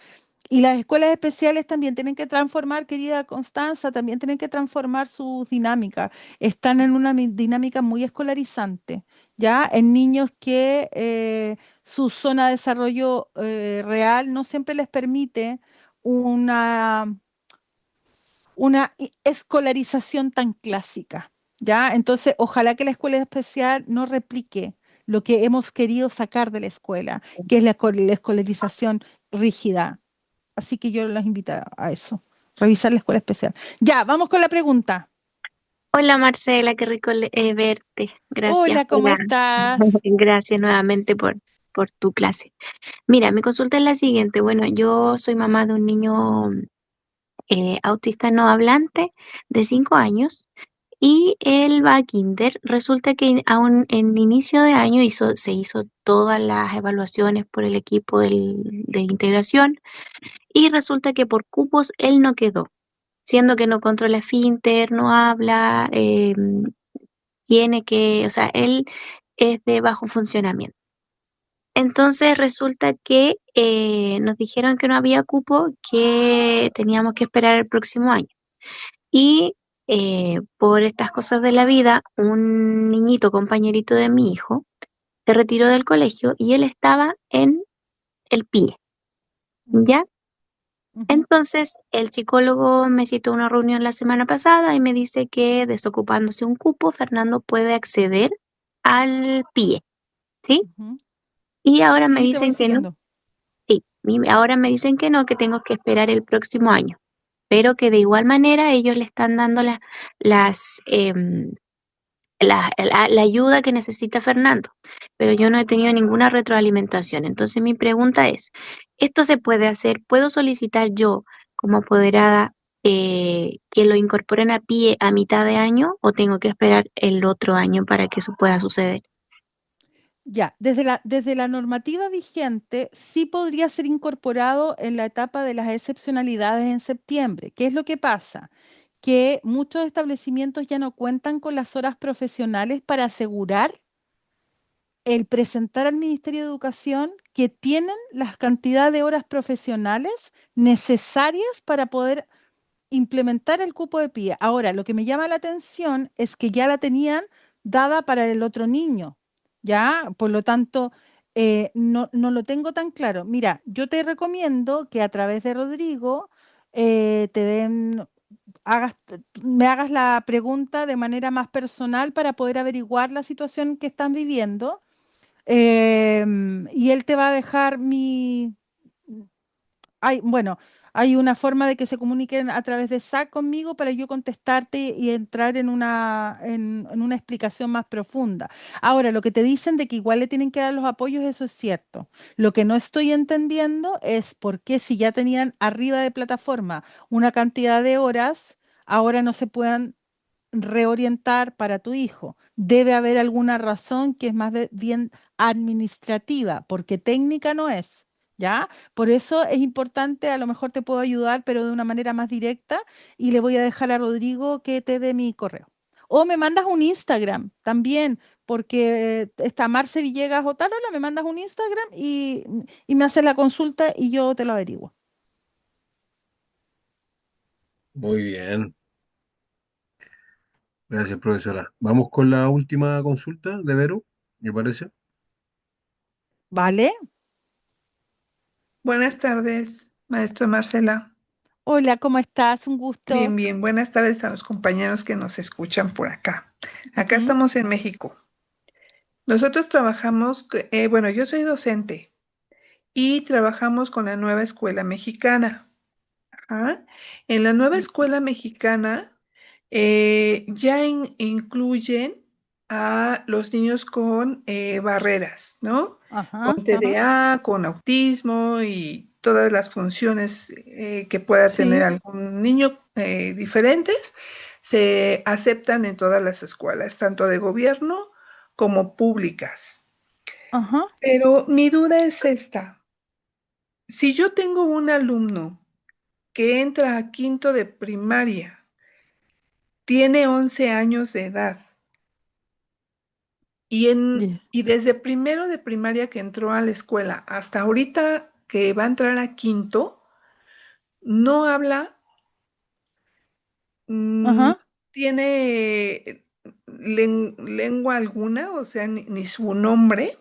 Y las escuelas especiales también tienen que transformar, querida Constanza, también tienen que transformar sus dinámicas. Están en una dinámica muy escolarizante, ¿ya? En niños que su zona de desarrollo real no siempre les permite una escolarización tan clásica, ¿ya? Entonces, ojalá que la escuela especial no replique lo que hemos querido sacar de la escuela, que es la escolarización rígida. Así que yo los invito a eso, revisar la escuela especial. Ya, vamos con la pregunta. Hola Marcela, qué rico verte. Gracias Hola, ¿cómo estás? gracias nuevamente por tu clase. Mira, mi consulta es la siguiente. Bueno, yo soy mamá de un niño autista no hablante de 5 años y él va a kinder. Resulta que aún en inicio de año se hizo todas las evaluaciones por el equipo de integración y resulta que por cupos él no quedó, siendo que no controla esfínter, no habla, o sea, él es de bajo funcionamiento. Entonces resulta que nos dijeron que no había cupo, que teníamos que esperar el próximo año. Y por estas cosas de la vida, un niñito compañerito de mi hijo se retiró del colegio y él estaba en el PIE, Mm, ¿ya? ujú, Entonces el psicólogo me citó a una reunión la semana pasada y me dice que desocupándose un cupo, Fernando puede acceder al PIE, ¿sí? ujú. Y ahora me Sí, te voy dicen que no, siguiendo. sí, ahora me dicen que no, que tengo que esperar el próximo año, pero que de igual manera ellos le están dando las, la ayuda que necesita Fernando, pero yo no he tenido ninguna retroalimentación. Entonces mi pregunta es, ¿esto se puede hacer? ¿Puedo solicitar yo como apoderada que lo incorporen a pie a mitad de año o tengo que esperar el otro año para que eso pueda suceder? Ya, desde la normativa vigente, sí podría ser incorporado en la etapa de las excepcionalidades en septiembre. ¿Qué es lo que pasa? Que muchos establecimientos ya no cuentan con las horas profesionales para asegurar el presentar al Ministerio de Educación que tienen las cantidad de horas profesionales necesarias para poder implementar el cupo de PIE. Ahora, lo que me llama la atención es que ya la tenían dada para el otro niño, ¿ya? Por lo tanto, no lo tengo tan claro. Mira, yo te recomiendo que a través de Rodrigo te den, me hagas la pregunta de manera más personal para poder averiguar la situación que están viviendo. Y él te va a dejar bueno, hay una forma de que se comuniquen a través de SAC conmigo para yo contestarte y entrar en una explicación más profunda. Ahora, lo que te dicen de que igual le tienen que dar los apoyos, eso es cierto. Lo que no estoy entendiendo es por qué si ya tenían arriba de plataforma una cantidad de horas, ahora no se puedan reorientar para tu hijo. Debe haber alguna razón que es más bien administrativa, porque técnica no es, ¿ya? Por eso es importante, a lo mejor te puedo ayudar, pero de una manera más directa, y le voy a dejar a Rodrigo que te dé mi correo. O me mandas un Instagram también, porque está Marce Villegas Otárola, me mandas un Instagram y me haces la consulta y yo te lo averiguo. Muy bien, gracias, profesora. Vamos con la última consulta de Vero, ¿me parece? ¿Vale? Buenas tardes, maestra Marcela. Hola, ¿cómo estás? Un gusto. Bien, bien. Buenas tardes a los compañeros que nos escuchan por acá. Acá Ujú, estamos en México. Nosotros trabajamos, bueno, yo soy docente y trabajamos con la nueva escuela mexicana. Ajá. En la nueva mm, escuela mexicana ya incluyen a los niños con barreras, ¿no? Con Ajá, ajá, TDA, con autismo y todas las funciones que pueda tener sí, algún niño diferentes, se aceptan en todas las escuelas, tanto de gobierno como públicas. ajá, Pero mi duda es esta. Si yo tengo un alumno que entra a quinto de primaria, tiene 11 años de edad ya, y desde primero de primaria que entró a la escuela hasta ahorita que va a entrar a quinto, no habla, no ajá, tiene lengua alguna, o sea, ni su nombre,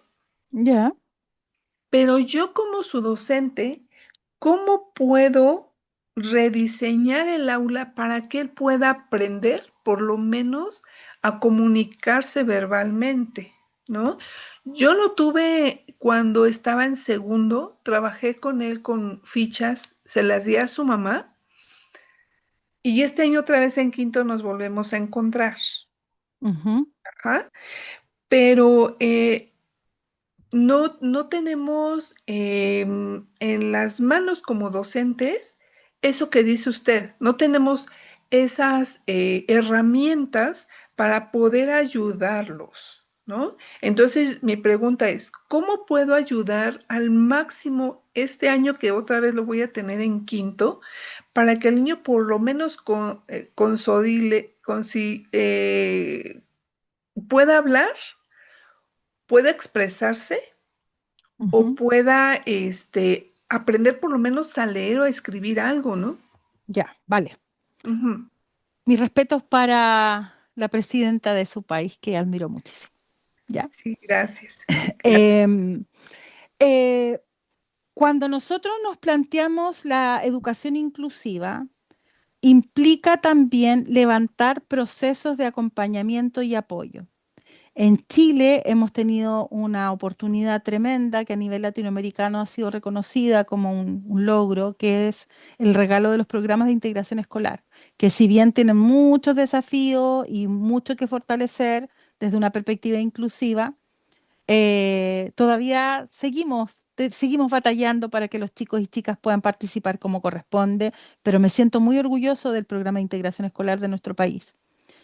ya, pero yo como su docente, ¿cómo puedo rediseñar el aula para que él pueda aprender, por lo menos, a comunicarse verbalmente, ¿no? Yo lo tuve cuando estaba en segundo, trabajé con él con fichas, se las di a su mamá y este año otra vez en quinto nos volvemos a encontrar. ujú, Ajá. Pero no tenemos en las manos como docentes eso que dice usted. No tenemos esas herramientas para poder ayudarlos, ¿no? Entonces, mi pregunta es, ¿cómo puedo ayudar al máximo este año que otra vez lo voy a tener en quinto para que el niño por lo menos pueda hablar, pueda expresarse o ujú, pueda aprender por lo menos a leer o a escribir algo, ¿no? ya, vale. Ujú. Mis respetos para la presidenta de su país, que admiro muchísimo, ¿ya? Sí, gracias. Gracias. Em, eh, Cuando nosotros nos planteamos la educación inclusiva, implica también levantar procesos de acompañamiento y apoyo. En Chile hemos tenido una oportunidad tremenda que a nivel latinoamericano ha sido reconocida como un logro, que es el regalo de los programas de integración escolar, que si bien tienen muchos desafíos y mucho que fortalecer desde una perspectiva inclusiva, todavía seguimos batallando para que los chicos y chicas puedan participar como corresponde, pero me siento muy orgulloso del programa de integración escolar de nuestro país.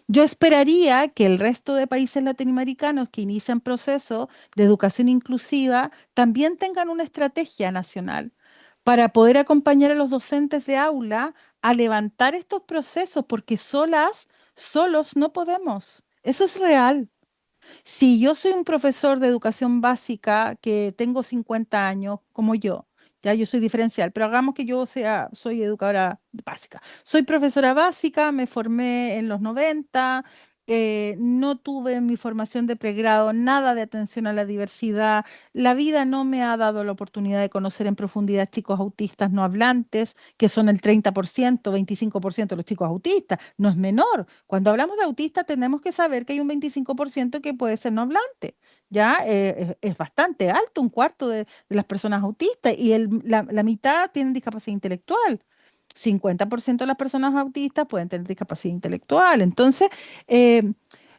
Yo esperaría que el resto de países latinoamericanos que inician procesos de educación inclusiva también tengan una estrategia nacional para poder acompañar a los docentes de aula a levantar estos procesos, porque solos no podemos. Eso es real. Si yo soy un profesor de educación básica que tengo 50 años, como ya yo soy diferencial, pero hagamos que soy educadora básica. Soy profesora básica, me formé en los 90, no tuve en mi formación de pregrado nada de atención a la diversidad. La vida no me ha dado la oportunidad de conocer en profundidad chicos autistas no hablantes, que son el 30%, 25% de los chicos autistas. No es menor. Cuando hablamos de autista, tenemos que saber que hay un 25% que puede ser no hablante. Ya es bastante alto, un cuarto de las personas autistas, y la mitad tienen discapacidad intelectual. 50% de las personas autistas pueden tener discapacidad intelectual. Entonces, eh,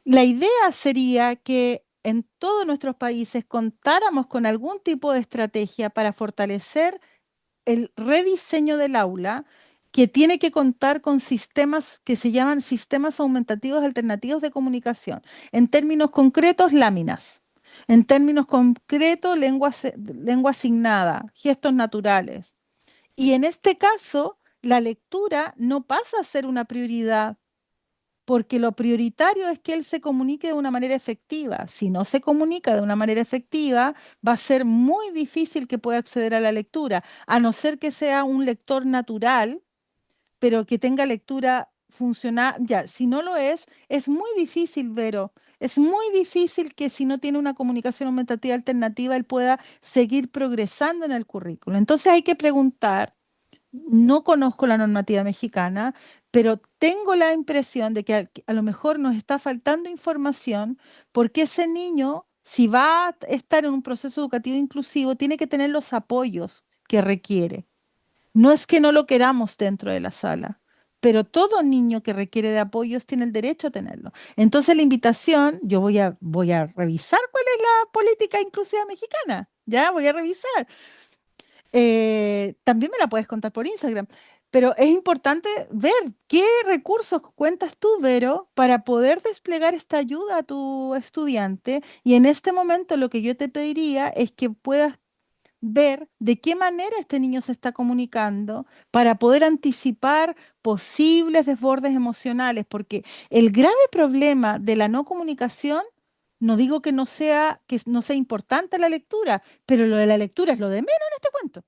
la idea sería que en todos nuestros países contáramos con algún tipo de estrategia para fortalecer el rediseño del aula, que tiene que contar con sistemas que se llaman sistemas aumentativos alternativos de comunicación. En términos concretos, láminas. En términos concretos, lengua asignada, gestos naturales. Y en este caso, la lectura no pasa a ser una prioridad, porque lo prioritario es que él se comunique de una manera efectiva. Si no se comunica de una manera efectiva, va a ser muy difícil que pueda acceder a la lectura, a no ser que sea un lector natural, pero que tenga lectura funcional. Ya, si no lo es muy difícil, Vero. Es muy difícil que si no tiene una comunicación aumentativa alternativa, él pueda seguir progresando en el currículo. Entonces hay que preguntar. No conozco la normativa mexicana, pero tengo la impresión de que a lo mejor nos está faltando información, porque ese niño, si va a estar en un proceso educativo inclusivo, tiene que tener los apoyos que requiere. No es que no lo queramos dentro de la sala, pero todo niño que requiere de apoyos tiene el derecho a tenerlo. Entonces la invitación, yo voy a revisar cuál es la política inclusiva mexicana, ya voy a revisar. También me la puedes contar por Instagram, pero es importante ver qué recursos cuentas tú, Vero, para poder desplegar esta ayuda a tu estudiante. Y en este momento lo que yo te pediría es que puedas ver de qué manera este niño se está comunicando para poder anticipar posibles desbordes emocionales, porque el grave problema de la no comunicación, no digo que no sea importante la lectura, pero lo de la lectura es lo de menos en este cuento,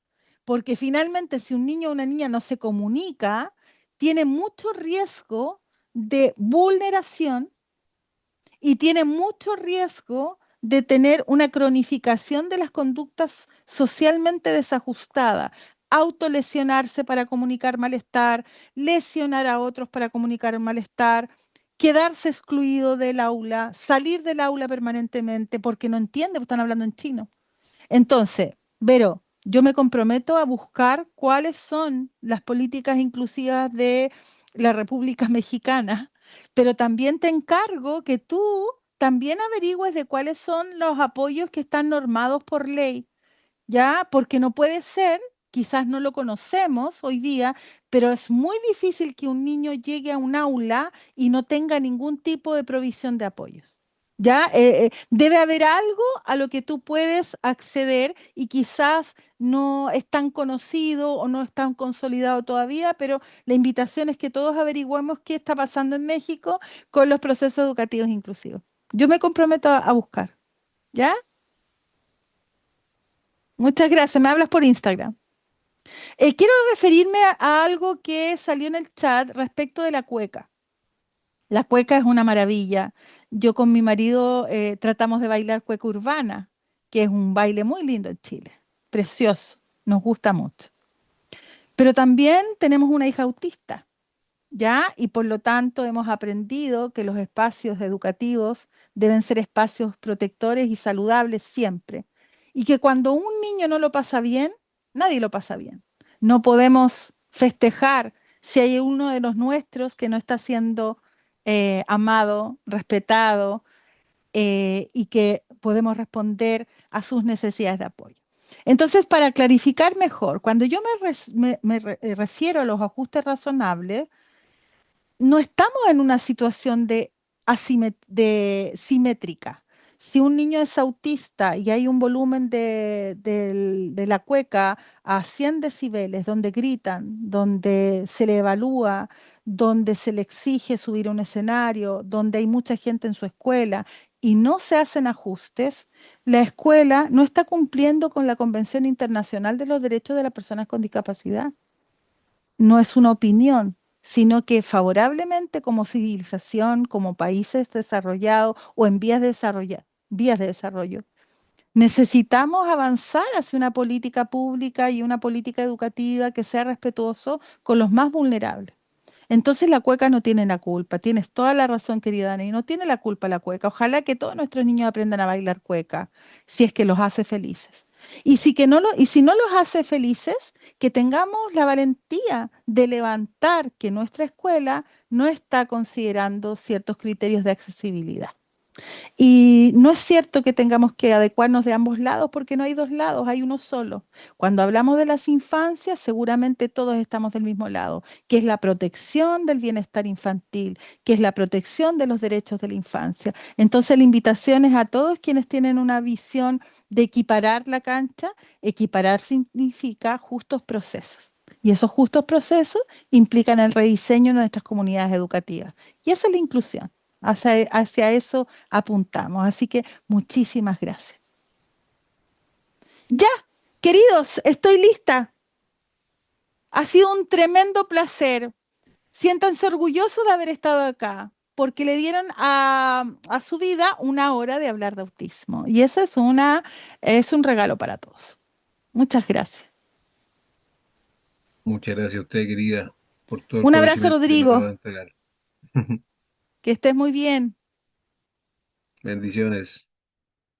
porque finalmente si un niño o una niña no se comunica, tiene mucho riesgo de vulneración y tiene mucho riesgo de tener una cronificación de las conductas socialmente desajustadas, autolesionarse para comunicar malestar, lesionar a otros para comunicar malestar, quedarse excluido del aula, salir del aula permanentemente porque no entiende, porque están hablando en chino. Entonces, Vero, yo me comprometo a buscar cuáles son las políticas inclusivas de la República Mexicana, pero también te encargo que tú también averigües de cuáles son los apoyos que están normados por ley, ¿ya? Porque no puede ser, quizás no lo conocemos hoy día, pero es muy difícil que un niño llegue a un aula y no tenga ningún tipo de provisión de apoyos. ¿Ya? Debe haber algo a lo que tú puedes acceder y quizás no es tan conocido o no es tan consolidado todavía, pero la invitación es que todos averigüemos qué está pasando en México con los procesos educativos inclusivos. Yo me comprometo a buscar, ¿ya? Muchas gracias. Me hablas por Instagram. Quiero referirme a algo que salió en el chat respecto de la cueca. La cueca es una maravilla. Yo con mi marido tratamos de bailar cueca urbana, que es un baile muy lindo en Chile. Precioso. Nos gusta mucho. Pero también tenemos una hija autista, ¿ya? Y por lo tanto hemos aprendido que los espacios educativos deben ser espacios protectores y saludables siempre. Y que cuando un niño no lo pasa bien, nadie lo pasa bien. No podemos festejar si hay uno de los nuestros que no está siendo amado, respetado y que podemos responder a sus necesidades de apoyo. Entonces, para clarificar mejor, cuando yo refiero a los ajustes razonables, no estamos en una situación de simétrica. Si un niño es autista y hay un volumen de la cueca a 100 decibeles, donde gritan, donde se le evalúa, donde se le exige subir a un escenario, donde hay mucha gente en su escuela y no se hacen ajustes, la escuela no está cumpliendo con la Convención Internacional de los Derechos de las Personas con Discapacidad. No es una opinión, sino que favorablemente como civilización, como países desarrollados o en vías de desarrollo, necesitamos avanzar hacia una política pública y una política educativa que sea respetuoso con los más vulnerables. Entonces la cueca no tiene la culpa, tienes toda la razón, querida Ana, y no tiene la culpa la cueca. Ojalá que todos nuestros niños aprendan a bailar cueca, si es que los hace felices. Y si no los hace felices, que tengamos la valentía de levantar que nuestra escuela no está considerando ciertos criterios de accesibilidad. Y no es cierto que tengamos que adecuarnos de ambos lados porque no hay dos lados, hay uno solo. Cuando hablamos de las infancias, seguramente todos estamos del mismo lado, que es la protección del bienestar infantil, que es la protección de los derechos de la infancia. Entonces, la invitación es a todos quienes tienen una visión de equiparar la cancha. Equiparar significa justos procesos. Y esos justos procesos implican el rediseño de nuestras comunidades educativas. Y esa es la inclusión. Hacia eso apuntamos. Así que muchísimas gracias. Ya, queridos, estoy lista. Ha sido un tremendo placer. Siéntanse orgullosos de haber estado acá, porque le dieron a su vida una hora de hablar de autismo. Y eso es un regalo para todos. Muchas gracias. Muchas gracias a usted, querida, por todo el Un abrazo, conocimiento que nos acaba Rodrigo. de entregar. Que estés muy bien. Bendiciones.